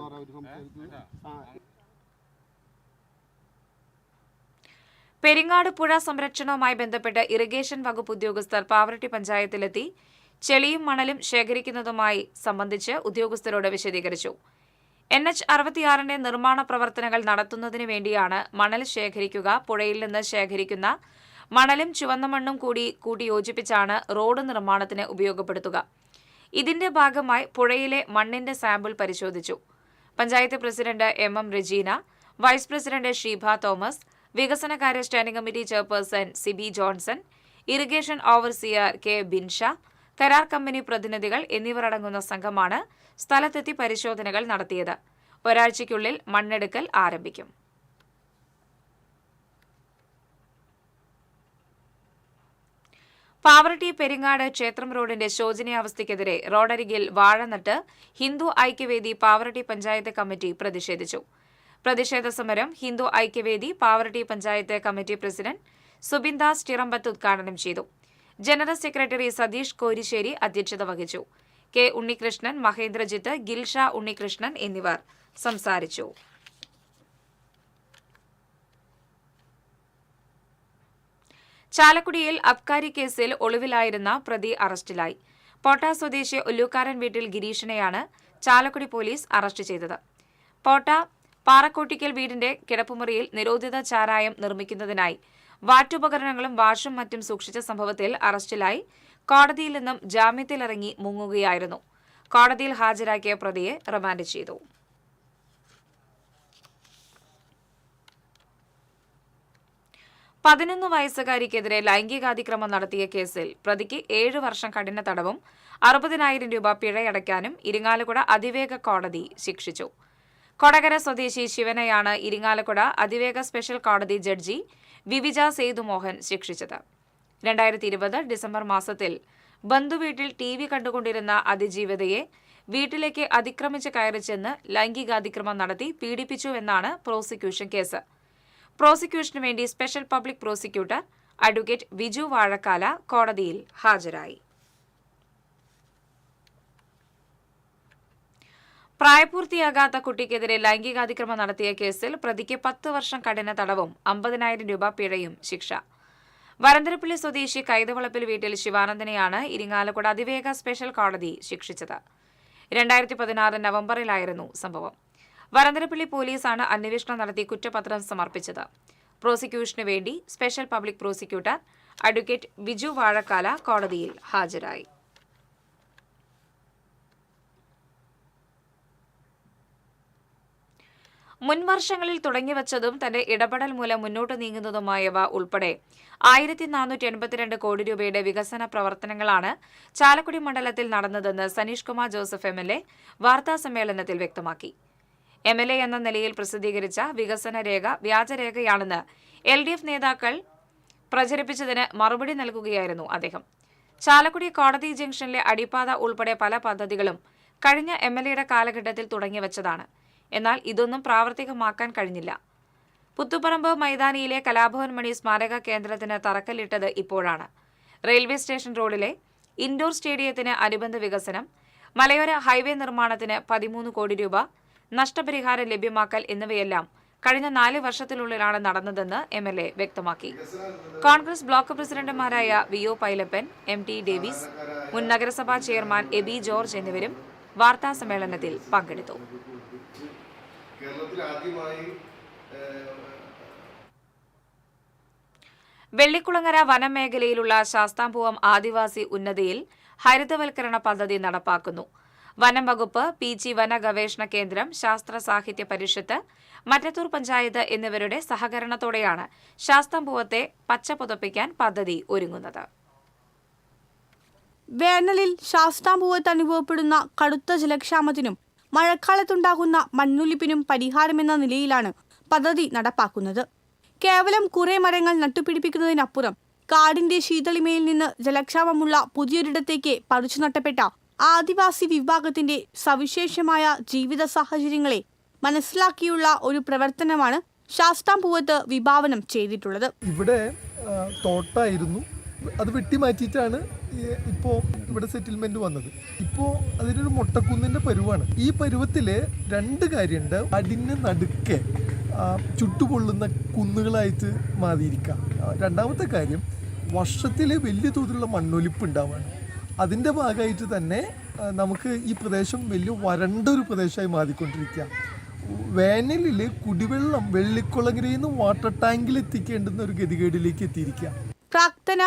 പെരിങ്ങാട് പുഴ സംരക്ഷണവുമായി ബന്ധപ്പെട്ട് ഇറിഗേഷൻ വകുപ്പ് ഉദ്യോഗസ്ഥർ പാവറട്ടി പഞ്ചായത്തിലെത്തി ചെളിയും മണലും ശേഖരിക്കുന്നതുമായി സംബന്ധിച്ച് ഉദ്യോഗസ്ഥരോട് വിശദീകരിച്ചു. NH-66 നിർമ്മാണ പ്രവർത്തനങ്ങൾ നടത്തുന്നതിനു വേണ്ടിയാണ് മണൽ ശേഖരിക്കുക. പുഴയിൽ നിന്ന് ശേഖരിക്കുന്ന മണലും ചുവന്ന മണ്ണും കൂട്ടി യോജിപ്പിച്ചാണ് റോഡ് നിർമ്മാണത്തിന് ഉപയോഗപ്പെടുത്തുക. ഇതിന്റെ ഭാഗമായി പുഴയിലെ മണ്ണിന്റെ സാമ്പിൾ പരിശോധിച്ചു. Panchayat president MM Rejeena, vice president Sheeba Thomas, വികസനകാര്യ standing committee chairperson Sibi Johnson, irrigation overseer K Binsha, കരാർ കമ്പനി പ്രതിനിധികൾ എന്നിവരടങ്ങുന്ന സംഘമാണ് സ്ഥലത്തെത്തി പരിശോധനകൾ നടത്തിയത്. ഒരാഴ്ചയ്ക്കുള്ളിൽ മണ്ണെടുക്കൽ ആരംഭിക്കും. പാവറട്ടി പെരിങ്ങാട് ക്ഷേത്രം റോഡിന്റെ ശോചനീയാവസ്ഥയ്ക്കെതിരെ റോഡരികിൽ വാഴ നട്ട് ഹിന്ദു ഐക്യവേദി പാവറട്ടി പഞ്ചായത്ത് കമ്മിറ്റി പ്രതിഷേധിച്ചു. പ്രതിഷേധ സമരം ഹിന്ദു ഐക്യവേദി പാവറട്ടി പഞ്ചായത്ത് കമ്മിറ്റി പ്രസിഡന്റ് സുബിൻദാസ് ചിറമ്പത്ത് ഉദ്ഘാടനം ചെയ്തു. ജനറൽ സെക്രട്ടറി സതീഷ് കോരിശ്ശേരി അധ്യക്ഷത വഹിച്ചു. K ഉണ്ണികൃഷ്ണൻ, മഹേന്ദ്രജിത്ത്, ഗിൽഷ ഉണ്ണികൃഷ്ണൻ എന്നിവർ സംസാരിച്ചു. ചാലക്കുടിയിൽ അബ്കാരി കേസിൽ ഒളിവിലായിരുന്ന പ്രതി അറസ്റ്റിലായി. പോട്ട സ്വദേശി ഒല്ലൂക്കാരൻ വീട്ടിൽ ഗിരീഷിനെയാണ് ചാലക്കുടി പോലീസ് അറസ്റ്റ് ചെയ്തത്. പോട്ട പാറക്കോട്ടിക്കൽ വീടിന്റെ കിടപ്പുമുറിയിൽ നിരോധിത ചാരായം നിർമ്മിക്കുന്നതിനായി വാറ്റുപകരണങ്ങളും വാഷും മറ്റും സൂക്ഷിച്ച സംഭവത്തിൽ അറസ്റ്റിലായി കോടതിയിൽ നിന്നും ജാമ്യത്തിലിറങ്ങി മുങ്ങുകയായിരുന്നു. കോടതിയിൽ ഹാജരാക്കിയ പ്രതിയെ റിമാൻഡ് ചെയ്തു. പതിനൊന്ന് വയസ്സുകാരിക്കെതിരെ ലൈംഗികാതിക്രമം നടത്തിയ കേസിൽ പ്രതിക്ക് 7 വർഷം കഠിന തടവും 60,000 രൂപ പിഴയടയ്ക്കാനും ഇരിങ്ങാലക്കുട അതിവേഗ കോടതി ശിക്ഷിച്ചു. കൊടകര സ്വദേശി ശിവനെയാണ് ഇരിങ്ങാലക്കുട അതിവേഗ സ്പെഷ്യൽ കോടതി ജഡ്ജി വിവിജ സേതുമോഹൻ ശിക്ഷിച്ചത്. 2020 ഡിസംബർ മാസത്തിൽ ബന്ധുവീട്ടിൽ TV കണ്ടുകൊണ്ടിരുന്ന അതിജീവിതയെ വീട്ടിലേക്ക് അതിക്രമിച്ച് കയറി ചെന്ന് ലൈംഗികാതിക്രമം നടത്തി പീഡിപ്പിച്ചുവെന്നാണ് പ്രോസിക്യൂഷൻ കേസ്. പ്രോസിക്യൂഷനു വേണ്ടി special public prosecutor advocate Viju Vazhakkala കോടതിയിൽ ഹാജരായി. പ്രായപൂർത്തിയാകാത്ത കുട്ടിക്കെതിരെ ലൈംഗികാതിക്രമം നടത്തിയ കേസിൽ പ്രതിക്ക് 10 വർഷം കഠിന തടവും 50,000 രൂപ പിഴയും ശിക്ഷ. വരന്തരപ്പള്ളി സ്വദേശി കൈതവളപ്പിൽ വീട്ടിൽ ശിവാനന്ദനെയാണ് ഇരിങ്ങാലക്കുട അതിവേഗ സ്പെഷ്യൽ കോടതി ശിക്ഷിച്ചത്. 2016 നവംബറിലായിരുന്നു സംഭവം. വരന്തരപ്പള്ളി പോലീസാണ് അന്വേഷണം നടത്തി കുറ്റപത്രം സമർപ്പിച്ചത്. പ്രോസിക്യൂഷനു വേണ്ടി special public prosecutor advocate Viju Vazhakkala കോടതിയിൽ ഹാജരായി. മുൻവർഷങ്ങളിൽ തുടങ്ങിവച്ചതും തന്റെ ഇടപെടൽ മൂലം മുന്നോട്ട് നീങ്ങുന്നതുമായവ ഉൾപ്പെടെ 1482 കോടി രൂപയുടെ വികസന പ്രവർത്തനങ്ങളാണ് ചാലക്കുടി മണ്ഡലത്തിൽ നടന്നതെന്ന് സനീഷ് കുമാർ ജോസഫ് MLA വാർത്താസമ്മേളനത്തിൽ വ്യക്തമാക്കി. MLA എന്ന നിലയിൽ പ്രസിദ്ധീകരിച്ച വികസന രേഖ വ്യാജരേഖയാണെന്ന് LDF നേതാക്കൾ പ്രചരിപ്പിച്ചതിന് മറുപടി നൽകുകയായിരുന്നു അദ്ദേഹം. ചാലക്കുടി കോടതി ജംഗ്ഷനിലെ അടിപ്പാത ഉൾപ്പെടെ പല പദ്ധതികളും കഴിഞ്ഞ MLAയുടെ കാലഘട്ടത്തിൽ തുടങ്ങിവച്ചതാണ്. എന്നാൽ ഇതൊന്നും പ്രാവർത്തികമാക്കാൻ കഴിഞ്ഞില്ല. പുത്തുപ്പറമ്പ് മൈതാനിയിലെ കലാഭവൻ മണി സ്മാരക കേന്ദ്രത്തിന് തറക്കല്ലിട്ടത് ഇപ്പോഴാണ്. റെയിൽവേ സ്റ്റേഷൻ റോഡിലെ ഇൻഡോർ സ്റ്റേഡിയത്തിന് അനുബന്ധ വികസനം, മലയോര ഹൈവേ നിർമ്മാണത്തിന് 13 കോടി രൂപ, നഷ്ടപരിഹാരം ലഭ്യമാക്കൽ എന്നിവയെല്ലാം കഴിഞ്ഞ 4 വർഷത്തിനുള്ളിലാണ് നടന്നതെന്ന് MLA വ്യക്തമാക്കി. കോൺഗ്രസ് ബ്ലോക്ക് പ്രസിഡന്റുമാരായ VO പൈലപ്പൻ, MT ഡേവിസ്, മുൻ നഗരസഭാ ചെയർമാൻ എബി ജോർജ് എന്നിവരും വാർത്താസമ്മേളനത്തിൽ പങ്കെടുത്തു. വെള്ളിക്കുളങ്ങര വനമേഖലയിലുള്ള ശാസ്താംപൂവം ആദിവാസി ഉന്നതിയിൽ ഹരിതവൽക്കരണ പദ്ധതി നടപ്പാക്കുന്നു. വനം വകുപ്പ്, PG വന ഗവേഷണ കേന്ദ്രം, ശാസ്ത്ര സാഹിത്യ പരിഷത്ത്, മറ്റത്തൂർ പഞ്ചായത്ത് എന്നിവരുടെ സഹകരണത്തോടെയാണ് ശാസ്താംപൂവത്തെ പച്ച പുതപ്പിക്കാൻ പദ്ധതി ഒരുങ്ങുന്നത്. വേനലിൽ ശാസ്താംപൂവത്ത് അനുഭവപ്പെടുന്ന കടുത്ത ജലക്ഷാമത്തിനും മഴക്കാലത്തുണ്ടാകുന്ന മണ്ണൊലിപ്പിനും പരിഹാരമെന്ന നിലയിലാണ് പദ്ധതി നടപ്പാക്കുന്നത്. കേവലം കുറെ മരങ്ങൾ നട്ടുപിടിപ്പിക്കുന്നതിനപ്പുറം കാടിന്റെ ശീതളിമയിൽ നിന്ന് ജലക്ഷാമമുള്ള പുതിയൊരിടത്തേക്ക് പറിച്ചു നട്ടപ്പെട്ട ആദിവാസി വിഭാഗത്തിന്റെ സവിശേഷമായ ജീവിത സാഹചര്യങ്ങളെ മനസ്സിലാക്കിയുള്ള ഒരു പ്രവർത്തനമാണ് ശാസ്താംപൂവത്ത് വിഭാവനം ചെയ്തിട്ടുള്ളത്. ഇവിടെ തോട്ടായിരുന്നു, അത് വെട്ടിമാറ്റിയിട്ടാണ് ഇപ്പോൾ ഇവിടെ സെറ്റിൽമെന്റ് വന്നത്. ഇപ്പോൾ അതിനൊരു മൊട്ടക്കുന്നിന്റെ പരുവാണ്. ഈ പരുവത്തില് 2 കാര്യമുണ്ട്. അടിന് നടുക്കെ ചുട്ടുപൊള്ളുന്ന കുന്നുകളായിട്ട് മാറിയിരിക്കാം. രണ്ടാമത്തെ കാര്യം, വർഷത്തിൽ വലിയ തോതിലുള്ള മണ്ണൊലിപ്പ് ഉണ്ടാവുകയാണ്. അതിൻ്റെ ഭാഗമായിട്ട് തന്നെ നമുക്ക് ഈ പ്രദേശം വലിയ വരണ്ട ഒരു പ്രദേശമായി മാറിക്കൊണ്ടിരിക്കുക. വേനലിൽ കുടിവെള്ളം വെള്ളിക്കുളങ്ങരയിൽ നിന്ന് വാട്ടർ ടാങ്കിൽ എത്തിക്കേണ്ടുന്ന ഒരു ഗതികേടിലേക്ക് എത്തിയിരിക്കുക. പ്രാക്തന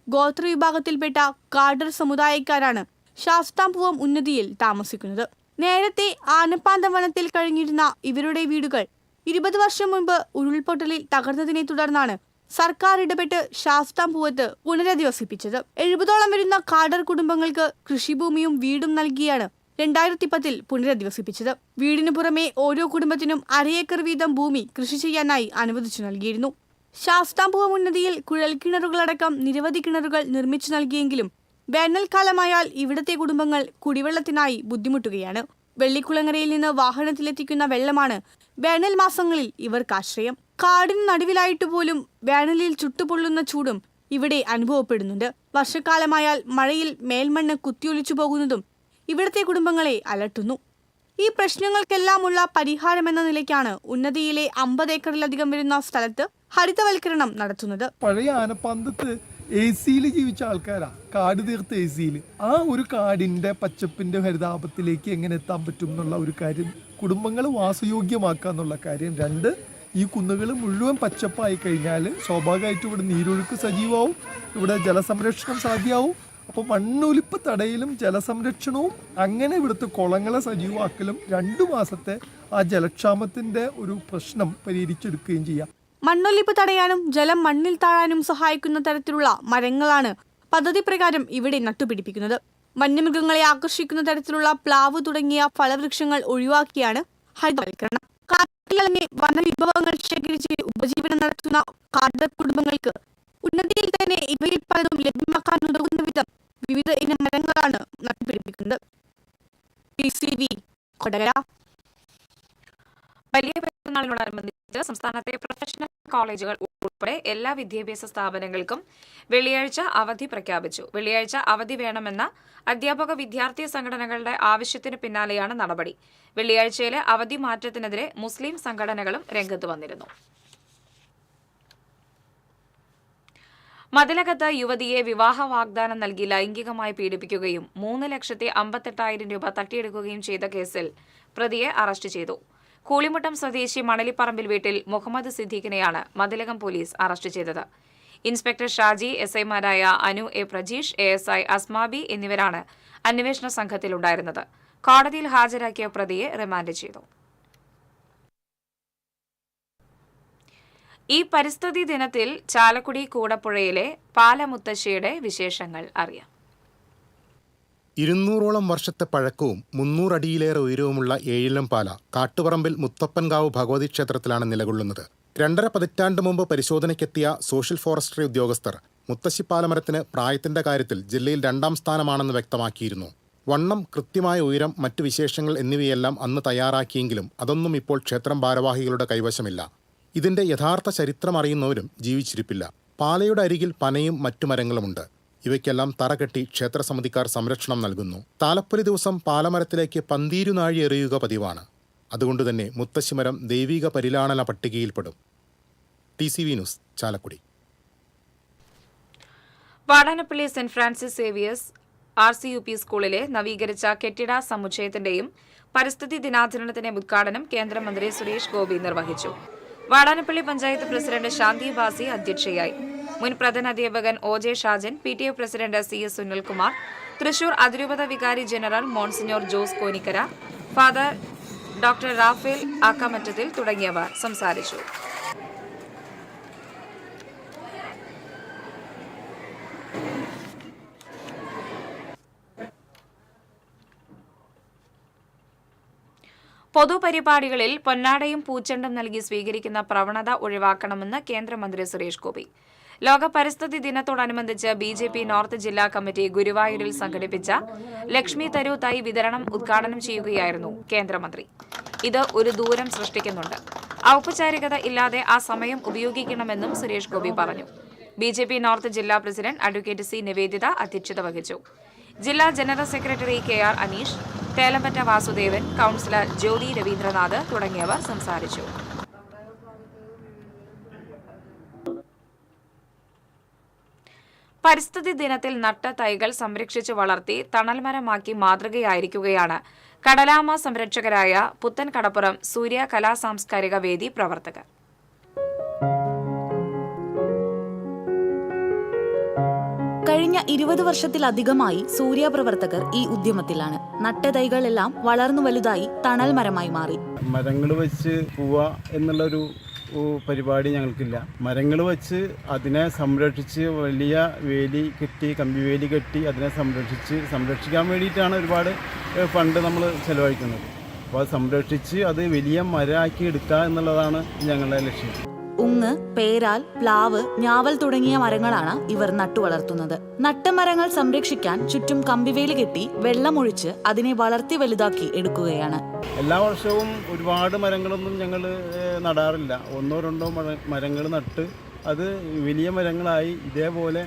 ഗോത്ര വിഭാഗത്തിൽപ്പെട്ട കാഡർ സമുദായക്കാരാണ് ശാസ്താംപൂവം ഉന്നതിയിൽ താമസിക്കുന്നത്. നേരത്തെ ആനപ്പാന്തം വനത്തിൽ കഴിഞ്ഞിരുന്ന ഇവരുടെ വീടുകൾ 20 വർഷം മുൻപ് ഉരുൾപൊട്ടലിൽ തകർന്നതിനെ തുടർന്നാണ് സർക്കാർ ഇടപെട്ട് ശാസ്താംപൂവത്ത് പുനരധിവസിപ്പിച്ചത്. 70ഓളം വരുന്ന കാഡർ കുടുംബങ്ങൾക്ക് കൃഷിഭൂമിയും വീടും നൽകിയാണ് 2010 പുനരധിവസിപ്പിച്ചത്. വീടിനു പുറമെ ഓരോ കുടുംബത്തിനും 1/2 ഏക്കർ വീതം ഭൂമി കൃഷി ചെയ്യാനായി അനുവദിച്ചു നൽകിയിരുന്നു. ശാസ്താംപൂവം ഉന്നതിയിൽ കുഴൽക്കിണറുകളടക്കം നിരവധി കിണറുകൾ നിർമ്മിച്ചു നൽകിയെങ്കിലും വേനൽക്കാലമായാൽ ഇവിടത്തെ കുടുംബങ്ങൾ കുടിവെള്ളത്തിനായി ബുദ്ധിമുട്ടുകയാണ്. വെള്ളിക്കുളങ്ങരയിൽ നിന്ന് വാഹനത്തിലെത്തിക്കുന്ന വെള്ളമാണ് വേനൽ മാസങ്ങളിൽ ഇവർക്ക് ആശ്രയം. കാടിന് നടുവിലായിട്ട് പോലും വേനലിൽ ചുട്ടുപൊള്ളുന്ന ചൂടും ഇവിടെ അനുഭവപ്പെടുന്നുണ്ട്. വർഷക്കാലമായാൽ മഴയിൽ മേൽമണ്ണ് കുത്തിയൊലിച്ചു പോകുന്നതും ഇവിടത്തെ കുടുംബങ്ങളെ അലട്ടുന്നു. ഈ പ്രശ്നങ്ങൾക്കെല്ലാമുള്ള പരിഹാരമെന്ന നിലയ്ക്കാണ് ഉന്നതിയിലെ 50 ഏക്കറിലധികം വരുന്ന സ്ഥലത്ത് ഹരിതവൽക്കരണം നടത്തുന്നത്. പഴയ ആനപ്പാന്തത്ത് AC-യിൽ ജീവിച്ച ആൾക്കാരാ, കാട് തീർത്ത AC-യിൽ. ആ ഒരു കാടിന്റെ പച്ചപ്പിന്റെ ഹരിതാപത്തിലേക്ക് എങ്ങനെ എത്താൻ പറ്റും എന്നുള്ള ഒരു കാര്യം, കുടുംബങ്ങൾ വാസയോഗ്യമാക്കുക എന്നുള്ള കാര്യം. 2, ഈ കുന്നുകൾ മുഴുവൻ പച്ചപ്പായി കഴിഞ്ഞാൽ സ്വാഭാവികമായിട്ടും ഇവിടെ നീരൊഴുക്ക് സജീവമാവും, ഇവിടെ ജലസംരക്ഷണം സാധ്യമാവും. അപ്പോൾ മണ്ണൊലിപ്പ് തടയലും ജലസംരക്ഷണവും അങ്ങനെ ഇവിടുത്തെ കുളങ്ങളെ സജീവമാക്കലും 2 മാസത്തെ ആ ജലക്ഷാമത്തിന്റെ ഒരു പ്രശ്നം പരിഹരിച്ചെടുക്കുകയും ചെയ്യാം. മണ്ണൊലിപ്പ് തടയാനും ജലം മണ്ണിൽ താഴാനും സഹായിക്കുന്ന തരത്തിലുള്ള മരങ്ങളാണ് പദ്ധതി പ്രകാരം ഇവിടെ നട്ടുപിടിപ്പിക്കുന്നത്. വന്യമൃഗങ്ങളെ ആകർഷിക്കുന്ന തരത്തിലുള്ള പ്ലാവ് തുടങ്ങിയ ഫലവൃക്ഷങ്ങൾ ഒഴിവാക്കിയാണ് ഹരിതവൽക്കരണം. കാട്ടിലിറങ്ങി വനവിഭവങ്ങൾ ശേഖരിച്ച് ഉപജീവനം നടത്തുന്ന കാഡർ കുടുംബങ്ങൾക്ക് ഉന്നതിയിൽ തന്നെ ഇവയിൽ പലതും ലഭ്യമാക്കാൻ ഉതകുന്ന വിധം വിവിധ ഇനം മരങ്ങളാണ് നട്ടുപിടിപ്പിക്കുന്നത്. TCV കൊടകര. വലിയ പെരുന്നാളിനോടനുബന്ധിച്ച് സംസ്ഥാനത്തെ പ്രൊഫഷണൽ കോളേജുകൾ ഉൾപ്പെടെ എല്ലാ വിദ്യാഭ്യാസ സ്ഥാപനങ്ങൾക്കും വെള്ളിയാഴ്ച അവധി പ്രഖ്യാപിച്ചു. വെള്ളിയാഴ്ച അവധി വേണമെന്ന അധ്യാപക വിദ്യാർത്ഥി സംഘടനകളുടെ ആവശ്യത്തിന് പിന്നാലെയാണ് നടപടി. വെള്ളിയാഴ്ചയിലെ അവധി മാറ്റത്തിനെതിരെ മുസ്ലിം സംഘടനകളും രംഗത്ത് വന്നിരുന്നു. മതിലകത്ത് യുവതിയെ വിവാഹ വാഗ്ദാനം നൽകി ലൈംഗികമായി പീഡിപ്പിക്കുകയും 3,58,000 രൂപ തട്ടിയെടുക്കുകയും ചെയ്ത കേസിൽ പ്രതിയെ അറസ്റ്റ് ചെയ്തു. കൂളിമുട്ടം സ്വദേശി മണലിപ്പറമ്പിൽ വീട്ടിൽ മുഹമ്മദ് സിദ്ദീഖിനെയാണ് മതിലകം പോലീസ് അറസ്റ്റ് ചെയ്തത്. ഇൻസ്പെക്ടർ ഷാജി, SI-മാരായ അനു എ പ്രജീഷ്, ASI അസ്മാബി എന്നിവരാണ് അന്വേഷണ സംഘത്തിലുണ്ടായിരുന്നത്. കോടതിയിൽ ഹാജരാക്കിയ പ്രതിയെ റിമാൻഡ് ചെയ്തു. ഈ പരിസ്ഥിതി ദിനത്തിൽ ചാലക്കുടി കൂടപ്പുഴയിലെ പാലമുത്തശ്ശിയുടെ വിശേഷങ്ങൾ അറിയാം. 200ഓളം വർഷത്തെ പഴക്കവും 300 അടിയിലേറെ ഉയരവുമുള്ള ഏഴിലം പാല കാട്ടുപറമ്പിൽ മുത്തപ്പൻകാവ് ഭഗവതി ക്ഷേത്രത്തിലാണ് നിലകൊള്ളുന്നത്. 2.5 പതിറ്റാണ്ട് മുമ്പ് പരിശോധനയ്ക്കെത്തിയ സോഷ്യൽ ഫോറസ്ട്രി ഉദ്യോഗസ്ഥർ മുത്തശ്ശിപ്പാലമരത്തിന് പ്രായത്തിന്റെ കാര്യത്തിൽ ജില്ലയിൽ 2ാം സ്ഥാനമാണെന്ന് വ്യക്തമാക്കിയിരുന്നു. വണ്ണം, കൃത്യമായ ഉയരം, മറ്റു വിശേഷങ്ങൾ എന്നിവയെല്ലാം അന്ന് തയ്യാറാക്കിയെങ്കിലും അതൊന്നും ഇപ്പോൾ ക്ഷേത്രം ഭാരവാഹികളുടെ കൈവശമില്ല. ഇതിന്റെ യഥാർത്ഥ ചരിത്രം അറിയുന്നവരും ജീവിച്ചിരിപ്പില്ല. പാലയുടെ അരികിൽ പനയും മറ്റു മരങ്ങളുമുണ്ട്. ഇവയ്ക്കെല്ലാം തറകെട്ടി ക്ഷേത്രസമിതിക്കാർ സംരക്ഷണം നൽകുന്നു. താലപ്പൊലി ദിവസം പാലമരത്തിലേക്ക് പന്തീരുനാഴി എറിയുക പതിവാണ്. അതുകൊണ്ടുതന്നെ മുത്തശ്ശിമരം ദൈവിക പരിലാളന പട്ടികയിൽപ്പെടും. TCV news, Chalakudy. Vadanappally saint Francis Xavier's RCUP സ്കൂളിലെ നവീകരിച്ച കെട്ടിട സമുച്ചയത്തിന്റെയും പരിസ്ഥിതി ദിനാചരണത്തിന്റെ ഉദ്ഘാടനം കേന്ദ്രമന്ത്രി സുരേഷ് ഗോപി നിർവഹിച്ചു. വാടാനപ്പള്ളി പഞ്ചായത്ത് പ്രസിഡന്റ് ശാന്തി ബാസി അധ്യക്ഷയായി. മുൻ പ്രധാനാധ്യാപകൻ OJ Shajan, PTA president CS Sunilkumar, Thrissur അതിരൂപത വികാരി general monsignor Jose Konikkara, father doctor Raphael Akkamattathil തുടങ്ങിയവർ സംസാരിച്ചു. പൊതുപരിപാടികളിൽ പൊന്നാടയും പൂച്ചെണ്ടും നൽകി സ്വീകരിക്കുന്ന പ്രവണത ഒഴിവാക്കണമെന്ന് കേന്ദ്രമന്ത്രി സുരേഷ് ഗോപി. ലോക പരിസ്ഥിതി ദിനത്തോടനുബന്ധിച്ച് BJP നോർത്ത് ജില്ലാ കമ്മിറ്റി ഗുരുവായൂരിൽ സംഘടിപ്പിച്ച ലക്ഷ്മി തരു തൈ വിതരണം ഉദ്ഘാടനം ചെയ്യുകയായിരുന്നു കേന്ദ്രമന്ത്രി. ഇത് ഒരു ദൂരം സൃഷ്ടിക്കുന്നുണ്ട്. ഔപചാരികത ഇല്ലാതെ ആ സമയം ഉപയോഗിക്കണമെന്നും സുരേഷ് ഗോപി പറഞ്ഞു. BJP നോർത്ത് ജില്ലാ പ്രസിഡന്റ് അഡ്വക്കേറ്റ് C നിവേദിത അധ്യക്ഷത വഹിച്ചു. ജില്ലാ general secretary KR Aneesh, Thelampatta Vasudevan, councillor Jyothi Ravindranath തുടങ്ങിയവർ സംസാരിച്ചു. പരിസ്ഥിതി ദിനത്തിൽ നട്ട തൈകൾ സംരക്ഷിച്ചു വളർത്തി തണൽമരമാക്കി മാതൃകയായിരിക്കുകയാണ് കടലാമ സംരക്ഷകരായ പുത്തൻ കടപ്പുറം സൂര്യ കലാ സാംസ്കാരിക വേദി പ്രവർത്തകർ. കഴിഞ്ഞ 20 വർഷത്തിലധികമായി സൂര്യ പ്രവർത്തകർ ഈ ഉദ്യമത്തിലാണ്. നട്ട തൈകളെല്ലാം വളർന്നു വലുതായി തണൽ മരമായി മാറി. മരങ്ങൾ വെച്ച് പോവുക എന്നുള്ളൊരു പരിപാടി ഞങ്ങൾക്കില്ല. മരങ്ങൾ വെച്ച് അതിനെ സംരക്ഷിച്ച് വലിയ വേലി കെട്ടി, കമ്പി വേലി കെട്ടി അതിനെ സംരക്ഷിക്കാൻ വേണ്ടിയിട്ടാണ് ഒരുപാട് ഫണ്ട് നമ്മൾ ചെലവഴിക്കുന്നത്. അപ്പോൾ അത് സംരക്ഷിച്ച് അത് വലിയ മരമാക്കി എടുക്കുക എന്നുള്ളതാണ് ഞങ്ങളുടെ ലക്ഷ്യം. ഉങ്ങ്, പേരാൽ, പ്ലാവ്, ഞാവൽ തുടങ്ങിയ മരങ്ങളാണ് ഇവർ നട്ടുവളർത്തുന്നത്. നട്ട മരങ്ങൾ സംരക്ഷിക്കാൻ ചുറ്റും കമ്പിവേലി കെട്ടി വെള്ളമൊഴിച്ച് അതിനെ വളർത്തി വലുതാക്കി എടുക്കുകയാണ്. എല്ലാ വർഷവും ഒരുപാട് മരങ്ങളൊന്നും ഞങ്ങൾ നടാറില്ല. 1-2 മരങ്ങൾ നട്ട് അത് വലിയ മരങ്ങളായി ഇതേപോലെ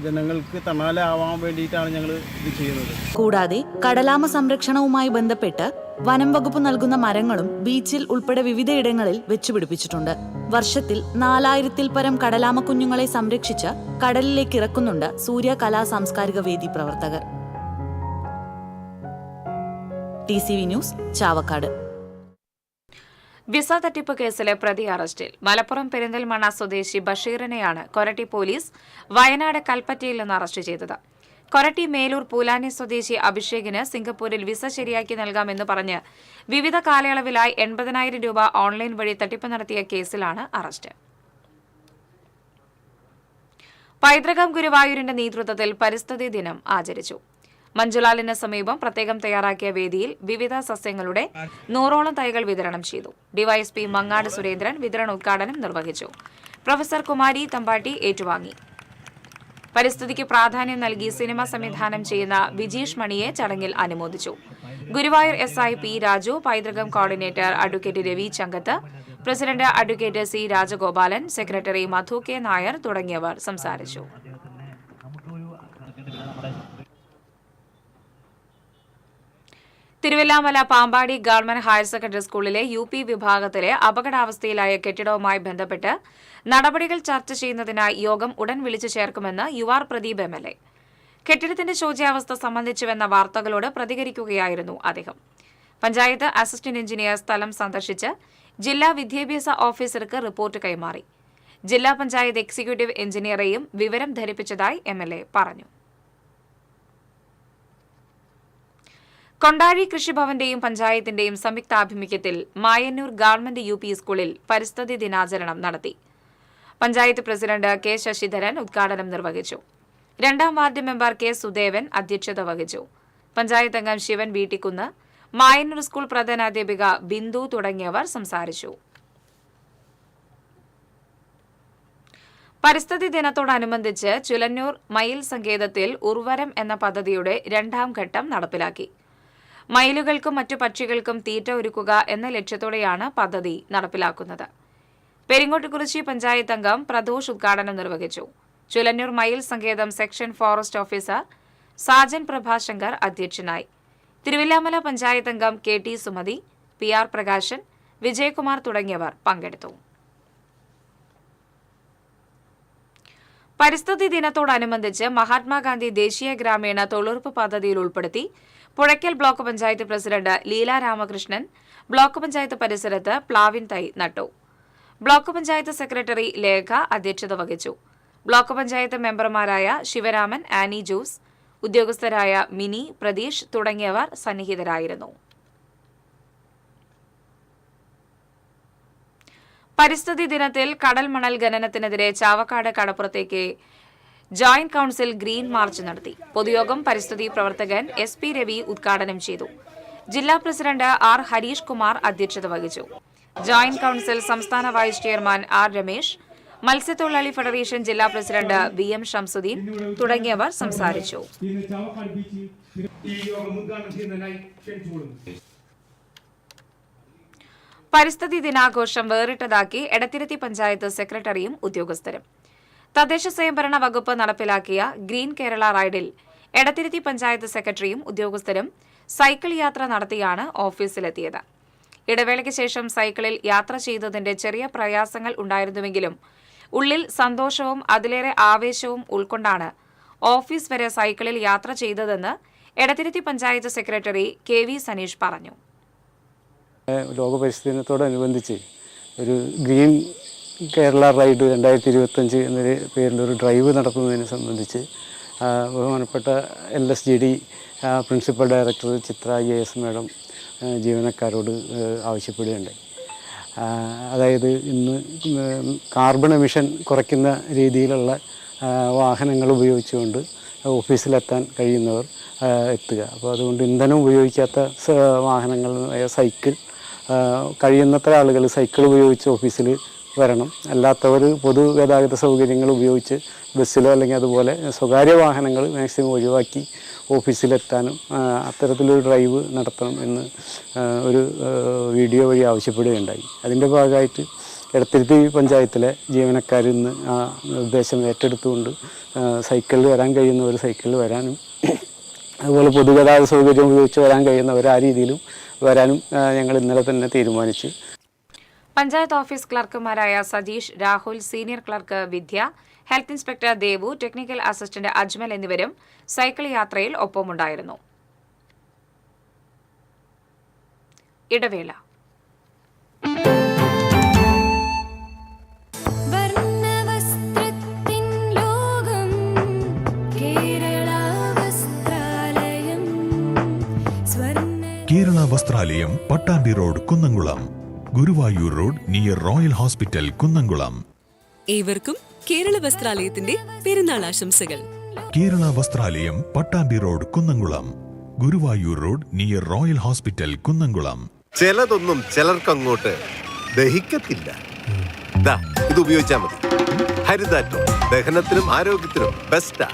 ജനങ്ങൾക്ക് തണലാവാൻ വേണ്ടിയിട്ടാണ് ഞങ്ങൾ ഇത് ചെയ്യുന്നത്. കൂടാതെ കടലാമ സംരക്ഷണവുമായി ബന്ധപ്പെട്ട് വനം വകുപ്പ് നൽകുന്ന മരങ്ങളും ബീച്ചിൽ ഉൾപ്പെടെ വിവിധയിടങ്ങളിൽ വെച്ചുപിടിപ്പിച്ചിട്ടുണ്ട്. വർഷത്തിൽ 4000-ൽ പരം കടലാമ കുഞ്ഞുങ്ങളെ സംരക്ഷിച്ച് കടലിലേക്ക് ഇറക്കുന്നുണ്ട് സൂര്യ കലാ സാംസ്കാരിക വേദി പ്രവർത്തകർ. TCV news, Chavakkad. വിസ തട്ടിപ്പ് കേസിലെ പ്രതി അറസ്റ്റിൽ. മലപ്പുറം പെരിന്തൽമണ്ണ സ്വദേശി ബഷീറിനെയാണ് കൊരട്ടി പോലീസ് വയനാട് കൽപ്പറ്റയിൽ നിന്ന് അറസ്റ്റ് ചെയ്തത്. കൊരട്ടി മേലൂർ പൂലാനി സ്വദേശി അഭിഷേകിന് സിംഗപ്പൂരിൽ വിസ ശരിയാക്കി നൽകാമെന്ന് പറഞ്ഞ് വിവിധ കാലയളവിലായി 80,000 രൂപ ഓൺലൈൻ വഴി തട്ടിപ്പ് നടത്തിയ കേസിലാണ് അറസ്റ്റ്. പൈതൃകം ഗുരുവായൂരിന്റെ നേതൃത്വത്തിൽ പരിസ്ഥിതി ദിനം ആചരിച്ചു. മഞ്ജുലാലിന് സമീപം പ്രത്യേകം തയ്യാറാക്കിയ വേദിയിൽ വിവിധ സസ്യങ്ങളുടെ 100ഓളം തൈകൾ വിതരണം ചെയ്തു. ഡിവൈഎസ്പി മങ്ങാട് സുരേന്ദ്രൻ വിതരണോദ്ഘാടനം നിർവഹിച്ചു. പ്രൊഫസർ കുമാരി തമ്പാട്ടി ഏറ്റുവാങ്ങി. പരിസ്ഥിതിക്ക് പ്രാധാന്യം നൽകി സിനിമ സംവിധാനം ചെയ്യുന്ന വിജീഷ് മണിയെ ചടങ്ങിൽ അനുമോദിച്ചു. ഗുരുവായൂർ SI P രാജു, പൈതൃകം coordinator advocate Ravi Changath, president advocate C Rajagopalan, secretary Madhu K Nair തുടങ്ങിയവർ സംസാരിച്ചു. Thiruvillwamala Pampady government higher secondary സ്കൂളിലെ UP വിഭാഗത്തിലെ അപകടാവസ്ഥയിലായ കെട്ടിടവുമായി ബന്ധപ്പെട്ട് നടപടികൾ ചർച്ച ചെയ്യുന്നതിനായി യോഗം ഉടൻ വിളിച്ചു ചേർക്കുമെന്ന് UR പ്രദീപ് MLA. കെട്ടിടത്തിന്റെ ശോച്യാവസ്ഥ സംബന്ധിച്ചുവെന്ന വാർത്തകളോട് പ്രതികരിക്കുകയായിരുന്നു അദ്ദേഹം. പഞ്ചായത്ത് അസിസ്റ്റന്റ് എഞ്ചിനീയർ സ്ഥലം സന്ദർശിച്ച് ജില്ലാ വിദ്യാഭ്യാസ ഓഫീസർക്ക് റിപ്പോർട്ട് കൈമാറി. ജില്ലാ പഞ്ചായത്ത് എക്സിക്യൂട്ടീവ് എഞ്ചിനീയറെയും വിവരം ധരിപ്പിച്ചതായി MLA പറഞ്ഞു. കൊണ്ടാഴി കൃഷിഭവന്റെയും പഞ്ചായത്തിന്റെയും സംയുക്താഭിമുഖ്യത്തിൽ മായന്നൂർ ഗവൺമെന്റ് UP സ്കൂളിൽ പരിസ്ഥിതി ദിനാചരണം നടത്തി. പഞ്ചായത്ത് പ്രസിഡന്റ് K ശശിധരൻ ഉദ്ഘാടനം നിർവഹിച്ചു. 2ാം വാർഡ് മെമ്പർ K സുദേവൻ അധ്യക്ഷത വഹിച്ചു. പഞ്ചായത്ത് അംഗം ശിവൻ വീട്ടിക്കുന്ന്, മായന്നൂർ സ്കൂൾ പ്രധാനാധ്യാപിക ബിന്ദു തുടങ്ങിയവർ സംസാരിച്ചു. പരിസ്ഥിതി ദിനത്തോടനുബന്ധിച്ച് ചുലന്നൂർ മയിൽ സങ്കേതത്തിൽ ഉർവരം എന്ന പദ്ധതിയുടെ 2ാം ഘട്ടം നടപ്പിലാക്കി. മയിലുകൾക്കും മറ്റു പക്ഷികൾക്കും തീറ്റ ഒരുക്കുക എന്ന ലക്ഷ്യത്തോടെയാണ് പദ്ധതി നടപ്പിലാക്കുന്നത്. പെരിങ്ങോട്ടുകുറിച്ചി പഞ്ചായത്ത് അംഗം പ്രദോഷ് ഉദ്ഘാടനം നിർവഹിച്ചു. ചുലന്നൂർ മയിൽ സങ്കേതം section forest officer Sajan Prabhashankar അധ്യക്ഷനായി. തിരുവില്ലാമല പഞ്ചായത്ത് അംഗം KT സുമതി, PR പ്രകാശൻ, വിജയകുമാർ തുടങ്ങിയവർ പങ്കെടുത്തു. പരിസ്ഥിതി ദിനത്തോടനുബന്ധിച്ച് മഹാത്മാഗാന്ധി ദേശീയ ഗ്രാമീണ തൊഴിലുറപ്പ് പദ്ധതിയിൽ ഉൾപ്പെടുത്തി Puzhakkal block panchayat president Leela Ramakrishnan block panchayat പരിസരത്ത് പ്ലാവിൻ തൈ നട്ടു. ബ്ലോക്ക് പഞ്ചായത്ത് സെക്രട്ടറി ലേഖ അധ്യക്ഷത വഹിച്ചു. ബ്ലോക്ക് പഞ്ചായത്ത് മെമ്പർമാരായ ശിവരാമൻ, ആനി ജോസ്, ഉദ്യോഗസ്ഥരായ മിനി, പ്രതീഷ് തുടങ്ങിയവർ സന്നിഹിതരായിരുന്നു. പരിസ്ഥിതി ദിനത്തിൽ കടൽ മണൽ ഖനനത്തിനെതിരെ ചാവക്കാട് കടപ്പുറത്തേക്ക് ജോയിന്റ് കൌൺസിൽ ഗ്രീൻ മാർച്ച് നടത്തി. പൊതുയോഗം പരിസ്ഥിതി പ്രവർത്തകൻ SP രവി ഉദ്ഘാടനം ചെയ്തു. ജില്ലാ പ്രസിഡന്റ് R ഹരീഷ് കുമാർ അധ്യക്ഷത വഹിച്ചു. ജോയിന്റ് കൌൺസിൽ സംസ്ഥാന വൈസ് ചെയർമാൻ R രമേശ്, മത്സ്യത്തൊഴിലാളി ഫെഡറേഷൻ ജില്ലാ പ്രസിഡന്റ് VM ഷംസുദ്ദീൻ തുടങ്ങിയവർ സംസാരിച്ചു. പരിസ്ഥിതി ദിനാഘോഷം വേറിട്ടതാക്കി എടത്തിരുത്തി പഞ്ചായത്ത് സെക്രട്ടറിയും ഉദ്യോഗസ്ഥരും. തദ്ദേശ സ്വയംഭരണ വകുപ്പ് നടപ്പിലാക്കിയ ഗ്രീൻ കേരള റൈഡിൽ എടത്തിരുത്തി പഞ്ചായത്ത് സെക്രട്ടറിയും ഉദ്യോഗസ്ഥരും സൈക്കിൾ യാത്ര നടത്തിയാണ് ഓഫീസിലെത്തിയത്. ഇടവേളയ്ക്ക് ശേഷം സൈക്കിളിൽ യാത്ര ചെയ്തതിന്റെ ചെറിയ പ്രയാസങ്ങൾ ഉണ്ടായിരുന്നുവെങ്കിലും ഉള്ളിൽ സന്തോഷവും അതിലേറെ ആവേശവും ഉൾക്കൊണ്ടാണ് ഓഫീസ് വരെ സൈക്കിളിൽ യാത്ര ചെയ്തതെന്ന് എടത്തിരുത്തി പഞ്ചായത്ത് സെക്രട്ടറി KV സനീഷ് പറഞ്ഞു. ലോക പരിസ്ഥിതി ദിനത്തോടനുബന്ധിച്ച് ഒരു ഗ്രീൻ കേരള റൈഡ് 2025 എന്നൊരു പേരിലൊരു ഡ്രൈവ് നടത്തുന്നതിനെ സംബന്ധിച്ച് ബഹുമാനപ്പെട്ട LSGD പ്രിൻസിപ്പൽ ഡയറക്ടർ ചിത്ര IAS മാഡം ജീവനക്കാരോട് ആവശ്യപ്പെടുകയുണ്ടായി. അതായത് ഇന്ന് കാർബൺ എമിഷൻ കുറയ്ക്കുന്ന രീതിയിലുള്ള വാഹനങ്ങൾ ഉപയോഗിച്ചുകൊണ്ട് ഓഫീസിലെത്താൻ കഴിയുന്നവർ എത്തുക. അപ്പോൾ അതുകൊണ്ട് ഇന്ധനം ഉപയോഗിക്കാത്ത വാഹനങ്ങൾ, സൈക്കിൾ, കഴിയുന്നത്ര ആളുകൾ സൈക്കിൾ ഉപയോഗിച്ച് ഓഫീസിൽ വരണം. അല്ലാത്തവർ പൊതുഗതാഗത സൗകര്യങ്ങൾ ഉപയോഗിച്ച് ബസ്സിലോ അല്ലെങ്കിൽ അതുപോലെ സ്വകാര്യ വാഹനങ്ങൾ മാക്സിമം ഒഴിവാക്കി ഓഫീസിലെത്താനും അത്തരത്തിലൊരു ഡ്രൈവ് നടത്തണം എന്ന് ഒരു വീഡിയോ വഴി ആവശ്യപ്പെടുകയുണ്ടായി. അതിൻ്റെ ഭാഗമായിട്ട് എടത്തിരുത്തി പഞ്ചായത്തിലെ ജീവനക്കാരിൽ നിന്ന് ആ നിർദ്ദേശം ഏറ്റെടുത്തുകൊണ്ട് സൈക്കിളിൽ വരാൻ കഴിയുന്നവർ സൈക്കിളിൽ വരാനും അതുപോലെ പൊതുഗതാഗത സൗകര്യം ഉപയോഗിച്ച് വരാൻ കഴിയുന്നവർ ആ രീതിയിലും വരാനും ഞങ്ങൾ ഇന്നലെ തന്നെ തീരുമാനിച്ചു. പഞ്ചായത്ത് ഓഫീസ് ക്ലർക്കുമാരായ Satheesh, Rahul, senior clerk Vidya, health inspector Devu, technical assistant Ajmal എന്നിവരും സൈക്കിൾ യാത്രയിൽ ഒപ്പമുണ്ടായിരുന്നു. ഇടവേള. Kerala Vasthralayam, Pattambi road, Kunnamkulam. Guruvayur road near royal hospital, Kunnamkulam. ഏവർക്കും കേരള വസ്ത്രാലയത്തിന്റെ പെരുന്നാൾ ആശംസകൾ. Kerala Vasthralayam, Pattambi road, Kunnamkulam. Guruvayur road near royal hospital, Kunnamkulam. ചിലതൊന്നും ചിലർക്കങ്ങോട്ട് ദഹിക്കത്തില്ല. ഇത് ഉപയോഗിച്ചാൽ മതി. ഹരിതാറ്റോ ദഹനത്തിനും ആരോഗ്യത്തിനും ബെസ്റ്റാ.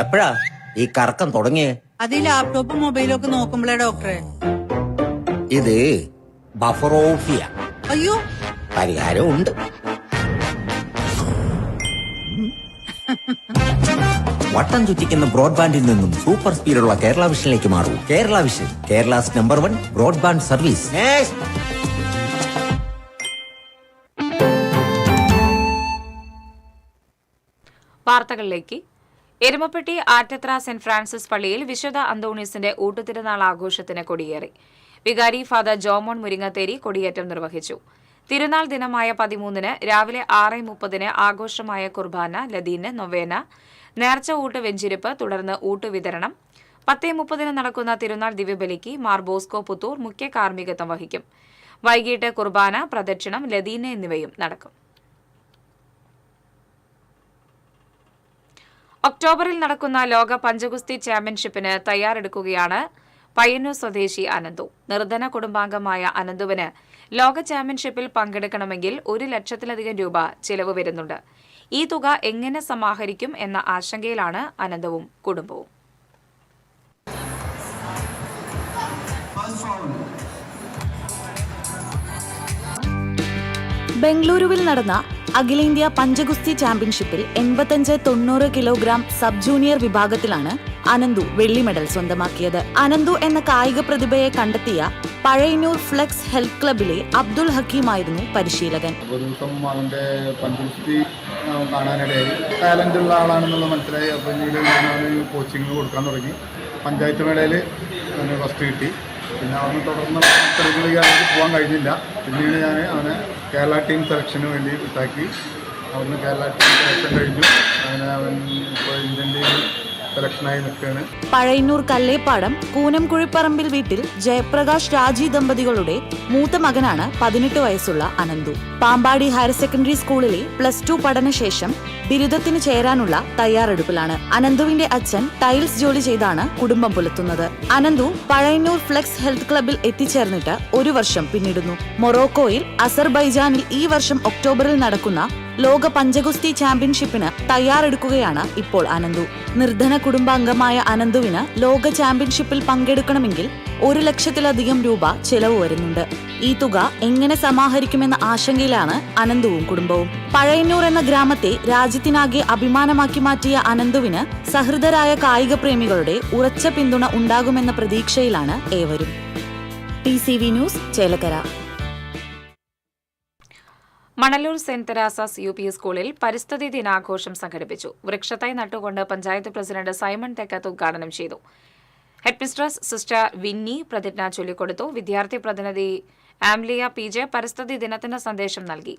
എപ്പോഴാ ഈ കറക്കം തുടങ്ങിയേ? അത് ഈ ലാപ്ടോപ്പും മൊബൈലും ഒക്കെ നോക്കുമ്പോഴേ ഡോക്ടറെ. ഇത് ബഫറോഫിയ. അയ്യോ, പരിഹാരം ഉണ്ട്. വട്ടം ചുറ്റിക്കുന്ന ബ്രോഡ്ബാൻഡിൽ നിന്നും സൂപ്പർ സ്പീഡുള്ള കേരള വിഷനിലേക്ക് മാറൂ. Kerala vision, Kerala's number 1 broadband service. വാർത്തകളിലേക്ക്. എരുമപ്പെട്ടി ആറ്റത്ര സെന്റ് ഫ്രാൻസിസ് പള്ളിയിൽ വിശുദ്ധ അന്തോണീസിന്റെ ഊട്ടുതിരുനാൾ ആഘോഷത്തിന് കൊടിയേറി. വികാരി ഫാദർ ജോമോൻ മുരിങ്ങത്തേരി കൊടിയേറ്റം നിർവഹിച്ചു. തിരുനാൾ ദിനമായ 13-ന് രാവിലെ 6:30 ആഘോഷമായ കുർബാന, ലദീന്, നൊവേന, നേർച്ച ഊട്ട്, വെഞ്ചിരിപ്പ്, തുടർന്ന് ഊട്ടുവിതരണം. 10:30 നടക്കുന്ന തിരുനാൾ ദിവ്യബലിക്ക് മാർ ബോസ്കോ പുത്തൂർ മുഖ്യ കാർമ്മികത്വം വഹിക്കും. വൈകിട്ട് കുർബാന, പ്രദക്ഷിണം, ലദീന് എന്നിവയും നടക്കും. ഒക്ടോബറിൽ നടക്കുന്ന ലോക പഞ്ചഗുസ്തി ചാമ്പ്യൻഷിപ്പിന് തയ്യാറെടുക്കുകയാണ് പയ്യന്നൂർ സ്വദേശി അനന്തു. നിർധന കുടുംബാംഗമായ അനന്തുവിന് ലോക ചാമ്പ്യൻഷിപ്പിൽ പങ്കെടുക്കണമെങ്കിൽ 1 ലക്ഷത്തിലധികം രൂപ ചെലവ് വരുന്നുണ്ട്. ഈ തുക എങ്ങനെ സമാഹരിക്കും എന്ന ആശങ്കയിലാണ് അനന്തവും കുടുംബവും. ബംഗളൂരുവിൽ നടന്ന അഖിലേന്ത്യാ പഞ്ചഗുസ്തി ചാമ്പ്യൻഷിപ്പിൽ 85-90 കിലോഗ്രാം സബ് ജൂനിയർ വിഭാഗത്തിലാണ് അനന്തു വെള്ളി മെഡൽ സ്വന്തമാക്കിയത്. അനന്തു എന്ന കായിക പ്രതിഭയെ കണ്ടെത്തിയ പഴയന്നൂർ ഫ്ലെക്സ് ഹെൽത്ത് ക്ലബിലെ അബ്ദുൾ ഹക്കീമായിരുന്നു പരിശീലകൻ. ഒരു ദിവസം അവൻ്റെ പഞ്ചഗുസ്തി കാണാനിടയായി. ടാലന്റ് ഉള്ള ആളാണെന്നുള്ള മനസ്സിലായി. അപ്പോൾ പിന്നീട് ഞാൻ അവന് കോച്ചിങ് കൊടുക്കാൻ തുടങ്ങി. പഞ്ചായത്ത് മേളയിൽ അവന് ഫസ്റ്റ് കിട്ടി. പിന്നെ അവന് തുടർന്ന് മത്സരങ്ങളിലേക്ക് പോകാൻ കഴിഞ്ഞില്ല. പിന്നീട് ഞാൻ അവനെ കേരള ടീം സെലക്ഷന് വേണ്ടി വിട്ടാക്കി. അവിടുന്ന് കേരള ടീം സെലക്ഷൻ കഴിഞ്ഞു. അവൻ ഇപ്പോൾ ഇന്ത്യൻ ടീം സെലക്ഷനായി നിൽക്കുകയാണ്. പഴയന്നൂർ കല്ലേപ്പാടം കൂനംകുഴിപ്പറമ്പിൽ വീട്ടിൽ ജയപ്രകാശ് രാജി ദമ്പതികളുടെ മൂത്ത മകനാണ് 18 വയസ്സുള്ള അനന്തു. പാമ്പാടി ഹയർ സെക്കൻഡറി സ്കൂളിലെ +2 പഠനശേഷം ബിരുദത്തിന് ചേരാനുള്ള തയ്യാറെടുപ്പിലാണ്. അനന്തുവിന്റെ അച്ഛൻ ടൈൽസ് ജോലി ചെയ്താണ് കുടുംബം പുലർത്തുന്നത്. അനന്തു പഴയന്നൂർ ഫ്ലെക്സ് ഹെൽത്ത് ക്ലബിൽ എത്തിച്ചേർന്നിട്ട് 1 വർഷം പിന്നിടുന്നു. മൊറോക്കോയിൽ അസർബൈജാനിൽ ഈ വർഷം ഒക്ടോബറിൽ നടക്കുന്ന ലോക പഞ്ചഗുസ്തി ചാമ്പ്യൻഷിപ്പിന് തയ്യാറെടുക്കുകയാണ് ഇപ്പോൾ അനന്തു. നിർധന കുടുംബാംഗമായ അനന്തുവിന് ലോക ചാമ്പ്യൻഷിപ്പിൽ പങ്കെടുക്കണമെങ്കിൽ 1 ലക്ഷത്തിലധികം രൂപ ചെലവ് വരുന്നുണ്ട്. ഈ തുക എങ്ങനെ സമാഹരിക്കുമെന്ന ആശങ്കയിലാണ് അനന്തുവും കുടുംബവും. പഴയന്നൂർ എന്ന ഗ്രാമത്തെ രാജ്യത്തിനാകെ അഭിമാനമാക്കി മാറ്റിയ അനന്തുവിന് സഹൃദരായ കായിക പ്രേമികളുടെ ഉറച്ച പിന്തുണ ഉണ്ടാകുമെന്ന പ്രതീക്ഷയിലാണ് ഏവരും. TCV news, Chelakkara. Manalur saint Theresa's UP സ്കൂളിൽ പരിസ്ഥിതി ദിനാഘോഷം സംഘടിപ്പിച്ചു. വൃക്ഷത്തൈ നട്ടുകൊണ്ട് പഞ്ചായത്ത് പ്രസിഡന്റ് സൈമൺ തെക്കത്ത് ഉദ്ഘാടനം ചെയ്തു. ഹെഡ്മിസ്ട്രസ് സിസ്റ്റർ വിന്നി പ്രതിജ്ഞ ചൊല്ലിക്കൊടുത്തു. വിദ്യാർത്ഥി പ്രതിനിധി ആംലിയ PJ പരിസ്ഥിതി ദിനത്തിന് സന്ദേശം നൽകി.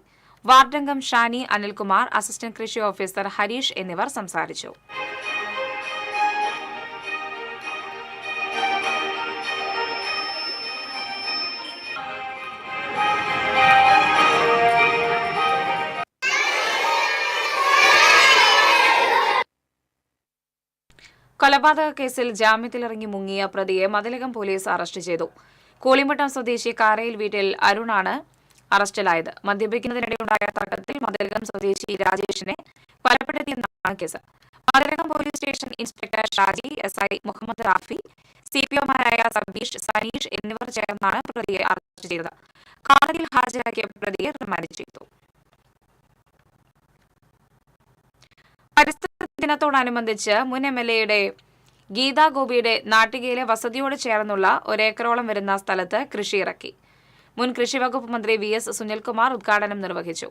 വാർഡംഗം ഷാനി അനിൽകുമാർ, അസിസ്റ്റന്റ് കൃഷി ഓഫീസർ ഹരീഷ് എന്നിവർ സംസാരിച്ചു. കൊലപാതക കേസിൽ ജാമ്യത്തിലിറങ്ങി മുങ്ങിയ പ്രതിയെ മതിലകം പോലീസ് അറസ്റ്റ് ചെയ്തു. കൂളിമട്ടം സ്വദേശി കാരയിൽ വീട്ടിൽ അരുണാണ് അറസ്റ്റിലായത്. മദ്യപിക്കുന്നതിനിടെയുണ്ടായ തർക്കത്തിൽ മതിലകം സ്വദേശി രാജേഷിനെ കൊലപ്പെടുത്തിയെന്നാണ് case. Mathilakam police station inspector Shaji, SI Muhammad Rafi, CPOമാരായ സബീഷ്, സനീഷ് എന്നിവർ ചേർന്നാണ് പ്രതിയെ അറസ്റ്റ് ചെയ്തത്. കോടതിയിൽ ഹാജരാക്കിയ പ്രതിയെ റിമാൻഡ് ചെയ്തു. പരിസ്ഥിതി ദിനത്തോടനുബന്ധിച്ച് മുൻ MLA ഗീതാ ഗോപിയുടെ നാട്ടികയിലെ വസതിയോട് ചേർന്നുള്ള 1 ഏക്കറോളം വരുന്ന സ്ഥലത്ത് കൃഷിയിറക്കി. മുൻ കൃഷിവകുപ്പ് മന്ത്രി VS സുനിൽകുമാർ ഉദ്ഘാടനം നിർവഹിച്ചു.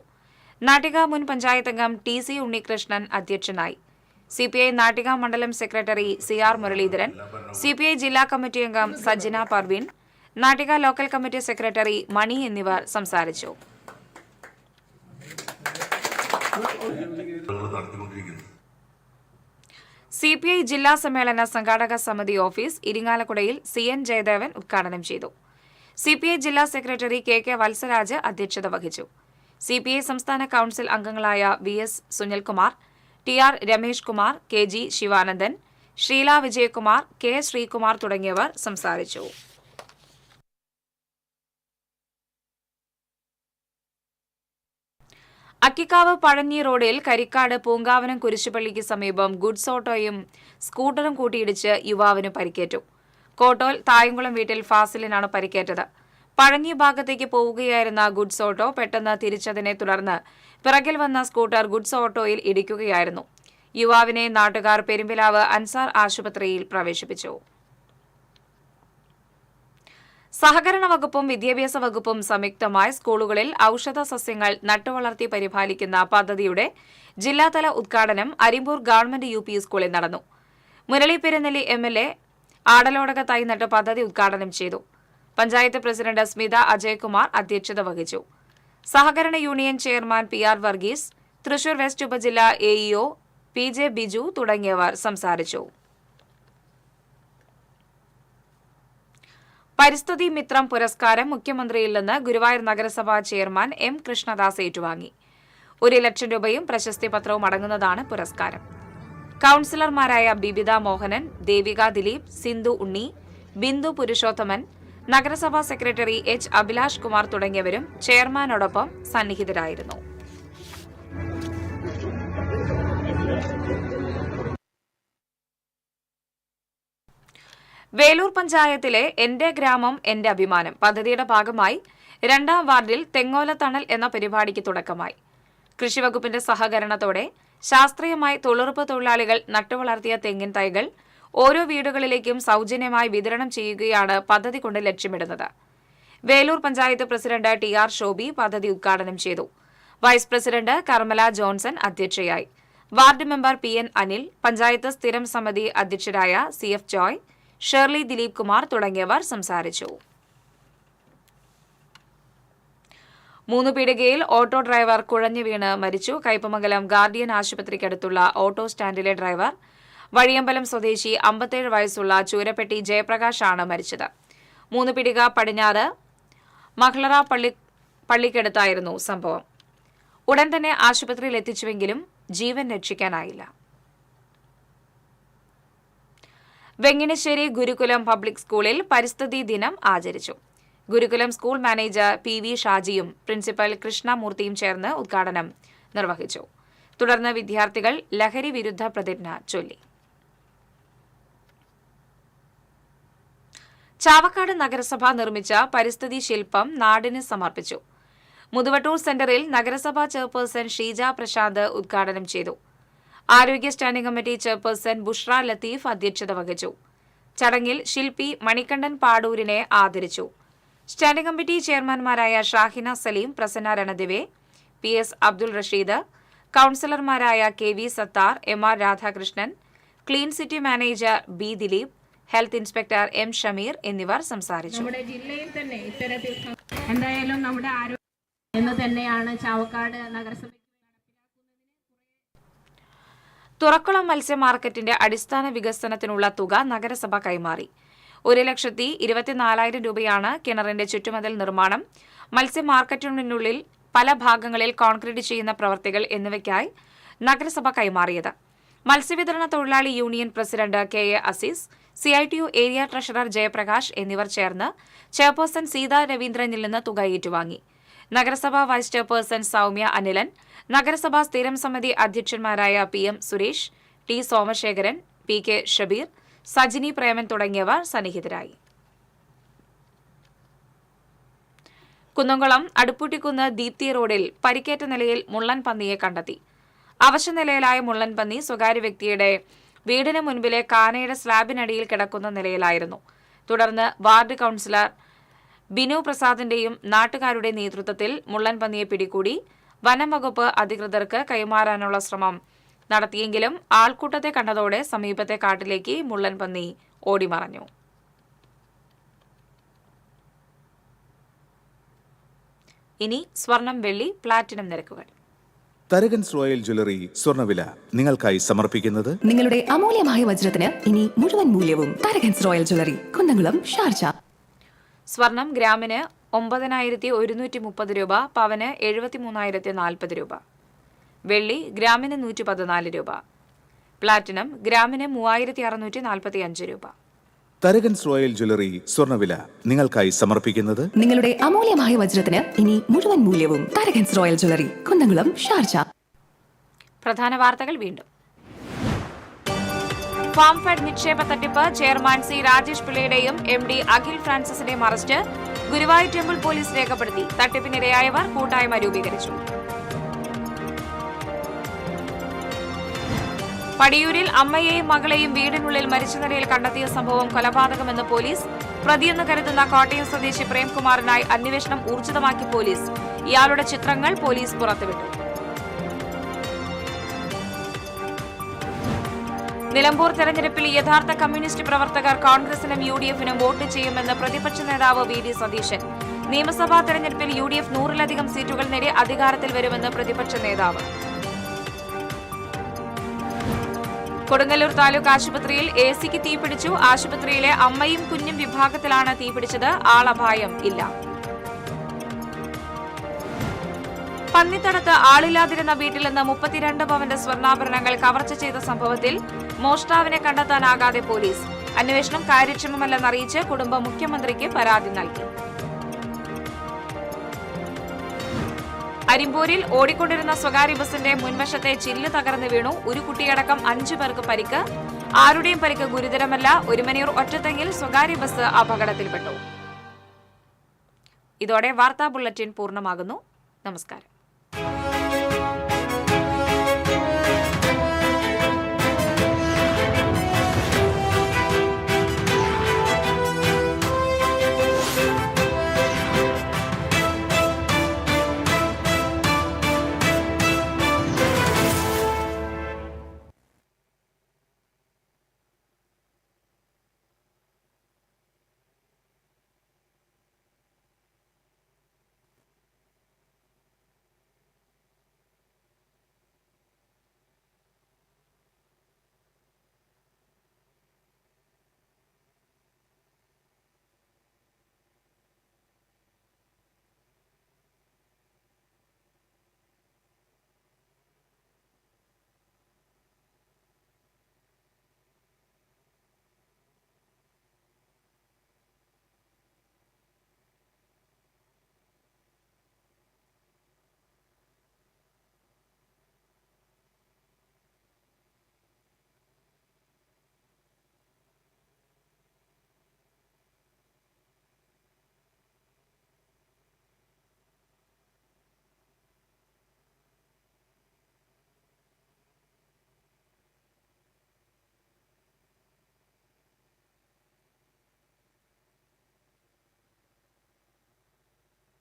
നാട്ടിക മുൻ പഞ്ചായത്ത് അംഗം TC ഉണ്ണികൃഷ്ണൻ അധ്യക്ഷനായി. CPI നാട്ടിക മണ്ഡലം സെക്രട്ടറി CR മുരളീധരൻ, CPI ജില്ലാ കമ്മിറ്റി അംഗം Sajjana Parveen, Nattika local committee secretary Mani എന്നിവർ സംസാരിച്ചു. CPI ജില്ലാ സമ്മേളന സംഘാടക സമിതി ഓഫീസ് ഇരിങ്ങാലക്കുടയിൽ CN ജയദേവൻ ഉദ്ഘാടനം ചെയ്തു. CPI ജില്ലാ സെക്രട്ടറി KK വത്സരാജ് അധ്യക്ഷത വഹിച്ചു. CPI സംസ്ഥാന കൌൺസിൽ അംഗങ്ങളായ VS Sunilkumar, TR Ramesh Kumar, KG Sivanandan, Sheela Vijayakumar, K Sreekumar തുടങ്ങിയവർ സംസാരിച്ചു. അക്കിക്കാവ് പഴഞ്ഞി റോഡിൽ കരിക്കാട് പൂങ്കാവനം കുരിശുപള്ളിക്ക് സമീപം ഗുഡ്സ് ഓട്ടോയും സ്കൂട്ടറും കൂട്ടിയിടിച്ച് യുവാവിന് പരിക്കേറ്റു. കോട്ടോൽ തായംകുളം വീട്ടിൽ ഫാസിലിനാണ് പരിക്കേറ്റത്. പഴഞ്ഞി ഭാഗത്തേക്ക് പോവുകയായിരുന്ന ഗുഡ്സ് ഓട്ടോ പെട്ടെന്ന് തിരിച്ചതിനെ തുടർന്ന് പിറകിൽ വന്ന സ്കൂട്ടർ ഗുഡ്സ് ഓട്ടോയിൽ ഇടിക്കുകയായിരുന്നു. യുവാവിനെ നാട്ടുകാർ പെരുമ്പിലാവ് അൻസാർ ആശുപത്രിയിൽ പ്രവേശിപ്പിച്ചു. സഹകരണ വകുപ്പും വിദ്യാഭ്യാസ വകുപ്പും സംയുക്തമായി സ്കൂളുകളിൽ ഔഷധ സസ്യങ്ങൾ നട്ടുവളർത്തി പരിപാലിക്കുന്ന പദ്ധതിയുടെ ജില്ലാതല ഉദ്ഘാടനം അരിമ്പൂർ ഗവൺമെന്റ് UP സ്കൂളിൽ നടന്നു. മുരളി പെരുന്നെല്ലി MLA ആടലോടക തൈ നട്ട് പദ്ധതി ഉദ്ഘാടനം ചെയ്തു. പഞ്ചായത്ത് പ്രസിഡന്റ് സ്മിത അജയ്കുമാർ അധ്യക്ഷത വഹിച്ചു. സഹകരണ union chairman PR Varghese, Thrissur west ഉപജില്ലാ AEO PJ ബിജു തുടങ്ങിയവർ സംസാരിച്ചു. പരിസ്ഥിതി മിത്രം പുരസ്കാരം മുഖ്യമന്ത്രിയിൽ നിന്ന് ഗുരുവായൂർ നഗരസഭാ ചെയർമാൻ M കൃഷ്ണദാസ് ഏറ്റുവാങ്ങി. 1 ലക്ഷം രൂപയും പ്രശസ്തി പത്രവും അടങ്ങുന്നതാണ് പുരസ്കാരം. കൌൺസിലർമാരായ ബിബിത മോഹനൻ, ദേവിക ദിലീപ്, സിന്ധു ഉണ്ണി, ബിന്ദു പുരുഷോത്തമൻ, നഗരസഭാ സെക്രട്ടറി എച്ച് അഭിലാഷ് കുമാർ തുടങ്ങിയവരും ചെയർമാനോടൊപ്പം സന്നിഹിതരായിരുന്നു. വേലൂർ പഞ്ചായത്തിലെ എന്റെ ഗ്രാമം എന്റെ അഭിമാനം പദ്ധതിയുടെ ഭാഗമായി 2ാം വാർഡിൽ തെങ്ങോലത്തണൽ എന്ന പരിപാടിക്ക് തുടക്കമായി. കൃഷിവകുപ്പിന്റെ സഹകരണത്തോടെ ശാസ്ത്രീയമായി തൊഴിലുറപ്പ് തൊഴിലാളികൾ നട്ടുവളർത്തിയ തെങ്ങിൻ തൈകൾ ഓരോ വീടുകളിലേക്കും സൗജന്യമായി വിതരണം ചെയ്യുകയാണ് പദ്ധതി കൊണ്ട് ലക്ഷ്യമിടുന്നത്. Velur panchayat president T R. ശോഭി പദ്ധതി ഉദ്ഘാടനം ചെയ്തു. വൈസ് പ്രസിഡന്റ് കർമ്മല ജോൺസൺ അധ്യക്ഷയായി. Ward member P N. Anil, panchayat സ്ഥിരം സമിതി അധ്യക്ഷരായ സി.എഫ്. ജോയ്, ഷേർലി ദിലീപ് കുമാർ തുടങ്ങിയവർ സംസാരിച്ചു. 3 പീടികയിൽ ഓട്ടോ ഡ്രൈവർ കുഴഞ്ഞു വീണ് മരിച്ചു. കയ്പമംഗലം ഗാർഡിയൻ ആശുപത്രിക്കടുത്തുള്ള ഓട്ടോ സ്റ്റാൻഡിലെ ഡ്രൈവർ വഴിയമ്പലം സ്വദേശി 57 വയസ്സുള്ള ചൂരപ്പെട്ടി ജയപ്രകാശാണ് മരിച്ചത്. 3 പീടിക പടിഞ്ഞാറ് മഹ്ലറ പള്ളിക്കടുത്തായിരുന്നു സംഭവം. ഉടൻ തന്നെ ആശുപത്രിയിൽ എത്തിച്ചുവെങ്കിലും ജീവൻ രക്ഷിക്കാനായില്ല. വെങ്ങിണശ്ശേരി ഗുരുകുലം പബ്ലിക് സ്കൂളിൽ പരിസ്ഥിതി ദിനം ആചരിച്ചു. ഗുരുകുലം സ്കൂൾ മാനേജർ പി.വി. ഷാജിയും പ്രിൻസിപ്പൽ കൃഷ്ണമൂർത്തിയും ചേർന്ന് ഉദ്ഘാടനം നിർവഹിച്ചു. തുടർന്ന് വിദ്യാർത്ഥികൾ ലഹരി വിരുദ്ധ പ്രതിജ്ഞ ചൊല്ലി. ചാവക്കാട് നഗരസഭ നിർമ്മിച്ച പരിസ്ഥിതി ശില്പം നാടിന് സമർപ്പിച്ചു. മുതുവട്ടൂർ സെന്ററിൽ നഗരസഭാ ചെയർപേഴ്സൺ ഷീജ പ്രശാന്ത് ഉദ്ഘാടനം ചെയ്തു. ആരോഗ്യ standing committee chairperson Bushra Latheef അധ്യക്ഷത വഹിച്ചു. ചടങ്ങിൽ ശില്പി മണികണ്ഠൻ പാടൂരിനെ ആദരിച്ചു. സ്റ്റാൻഡിംഗ് കമ്മിറ്റി ചെയർമാൻമാരായ ഷാഹിന സലീം, പ്രസന്ന രണദിവെ, പി.എസ്. അബ്ദുൾ റഷീദ്, കൌൺസിലർമാരായ K V. Sathar, M R. Radhakrishnan, clean city manager B. Dileep, health inspector M. Shameer എന്നിവർ സംസാരിച്ചു. നമ്മുടെ ജില്ലയിൽ തന്നെ ഇത്തരത്തിൽ എന്തായാലും നമ്മുടെ ആരോഗ്യം എന്ന് തന്നെയാണ് ചാവക്കാട് നഗരസഭ. തുറക്കുളം മത്സ്യ മാർക്കറ്റിന്റെ അടിസ്ഥാന വികസനത്തിനുള്ള തുക നഗരസഭ കൈമാറി. 1,24,000 രൂപയാണ് കിണറിന്റെ ചുറ്റുമതിൽ നിർമ്മാണം, മത്സ്യ മാർക്കറ്റിനുള്ളിൽ പല ഭാഗങ്ങളിൽ കോൺക്രീറ്റ് ചെയ്യുന്ന പ്രവൃത്തികൾ എന്നിവയ്ക്കായി നഗരസഭ കൈമാറിയത്. മത്സ്യവിതരണ തൊഴിലാളി union president K A. Aziz, CITU area treasurer Jayaprakash എന്നിവർ ചേർന്ന് ചെയർപേഴ്സൺ സീതാ രവീന്ദ്രനിൽ നിന്ന് തുക ഏറ്റുവാങ്ങി. നഗരസഭാ വൈസ് ചെയർപേഴ്സൺ സൌമ്യ അനിലൻ, നഗരസഭാ സ്ഥിരം സമിതി അധ്യക്ഷന്മാരായ P M. Suresh, T. Somasekharan, P K. Shabeer, Sajini Preman തുടങ്ങിയവർ സന്നിഹിതരായി. കുന്നംകുളം അടുപ്പൂട്ടിക്കുന്ന് ദീപ്തി റോഡിൽ പരിക്കേറ്റ നിലയിൽ മുള്ളൻ പന്നിയെ കണ്ടെത്തി. അവശനിലയിലായ മുള്ളൻ പന്നി സ്വകാര്യ വ്യക്തിയുടെ വീടിന് മുൻപിലെ കാനയുടെ സ്ലാബിനടിയിൽ കിടക്കുന്ന നിലയിലായിരുന്നു. തുടർന്ന് വാർഡ് കൌൺസിലർ ബിനു പ്രസാദിന്റെയും നാട്ടുകാരുടെ നേതൃത്വത്തിൽ മുള്ളൻ പന്നിയെ പിടികൂടി വനം വകുപ്പ് അധികൃതർക്ക് കൈമാറാനുള്ള ശ്രമം നടത്തിയെങ്കിലും ആൾക്കൂട്ടത്തെ കണ്ടതോടെ സമീപത്തെ കാട്ടിലേക്ക് മുള്ളൻ പന്നി ഓടിമറഞ്ഞു. ഇനി സ്വർണം, വെള്ളി, പ്ലാറ്റിനം നിരക്കുകൾ. തരകൻസ് റോയൽ ജ്വല്ലറി സ്വർണ്ണവില നിങ്ങൾക്കായി സമർപ്പിക്കുന്നത് നിങ്ങളുടെ അമൂല്യമായ വജ്രത്തിന് ഇനി മുഴുവൻ മൂല്യവും Tharakans royal jewellery, Kunnamkulam, Sharjah. സ്വർണം ഗ്രാമിന് 9,130 രൂപ, പവന് 73,040 രൂപ. വെള്ളി ഗ്രാമിന് 114 രൂപ. പ്ലാറ്റിനം ഗ്രാമിന് 3,645 രൂപ. തരകൻസ് റോയൽ ജ്വല്ലറി സ്വർണ്ണവില നിങ്ങൾക്കായി സമർപ്പിക്കുന്നത് നിങ്ങളുടെ അമൂല്യമായ വജ്രത്തിന് ഇനി മുഴുവൻ മൂല്യവും Tharakans royal jewellery, Kunnamkulam, Sharjah. പ്രധാന വാർത്തകൾ വീണ്ടും. ഫാം ഫെഡ് നിക്ഷേപ തട്ടിപ്പ് ചെയർമാൻ സി രാജേഷ് പിള്ളയുടെയും MD അഖിൽ ഫ്രാൻസിസിന്റെയും അറസ്റ്റ് ഗുരുവായൂർ ടെമ്പിൾ പോലീസ് രേഖപ്പെടുത്തി. തട്ടിപ്പിനിരയായവർ കൂട്ടായ്മ രൂപീകരിച്ചു. പടിയൂരിൽ അമ്മയെയും മകളെയും വീടിനുള്ളിൽ മരിച്ച നിലയിൽ കണ്ടെത്തിയ സംഭവം കൊലപാതകമെന്ന് പോലീസ്. പ്രതിയെന്ന് കരുതുന്ന കോട്ടയം സ്വദേശി പ്രേംകുമാറിനായി അന്വേഷണം ഊർജിതമാക്കി പോലീസ്. ഇയാളുടെ ചിത്രങ്ങൾ പോലീസ് പുറത്തുവിട്ടു. നിലമ്പൂർ തെരഞ്ഞെടുപ്പിൽ യഥാർത്ഥ കമ്മ്യൂണിസ്റ്റ് പ്രവർത്തകർ കോൺഗ്രസിനും UDF-നും വോട്ട് ചെയ്യുമെന്ന് പ്രതിപക്ഷ നേതാവ് VD സതീശൻ. നിയമസഭാ തെരഞ്ഞെടുപ്പിൽ UDF 100-ലധികം സീറ്റുകൾ നേടി അധികാരത്തിൽ വരുമെന്ന് പ്രതിപക്ഷ നേതാവ്. കൊടുങ്ങല്ലൂർ താലൂക്ക് ആശുപത്രിയിൽ AC-ക്ക് തീപിടിച്ചു. ആശുപത്രിയിലെ അമ്മയും കുഞ്ഞും വിഭാഗത്തിലാണ് തീപിടിച്ചത്. ആളപായം ഇല്ല. പന്നിത്തടത്ത് ആളില്ലാതിരുന്ന വീട്ടിൽ നിന്ന് 32 പവന്റെ സ്വർണ്ണാഭരണങ്ങൾ കവർച്ച ചെയ്ത സംഭവത്തിൽ മോഷ്ടാവിനെ കണ്ടെത്താനാകാതെ പോലീസ്. അന്വേഷണം കാര്യക്ഷമമല്ലെന്നറിയിച്ച് കുടുംബം മുഖ്യമന്ത്രിക്ക് പരാതി നൽകി. അരിമ്പൂരിൽ ഓടിക്കൊണ്ടിരുന്ന സ്വകാര്യ ബസിന്റെ മുൻവശത്തെ ചില്ല് തകർന്നു വീണു. ഒരു കുട്ടിയടക്കം 5 പേർക്ക് പരിക്ക്. ആരുടെയും പരിക്ക് ഗുരുതരമല്ല. ഒരുമനയൂർ ഒറ്റത്തെങ്ങിൽ സ്വകാര്യ ബസ് അപകടത്തിൽപ്പെട്ടു. ഇതോടെ വാർത്താ ബുള്ളറ്റിൻ പൂർണ്ണമാകുന്നു. നമസ്കാരം.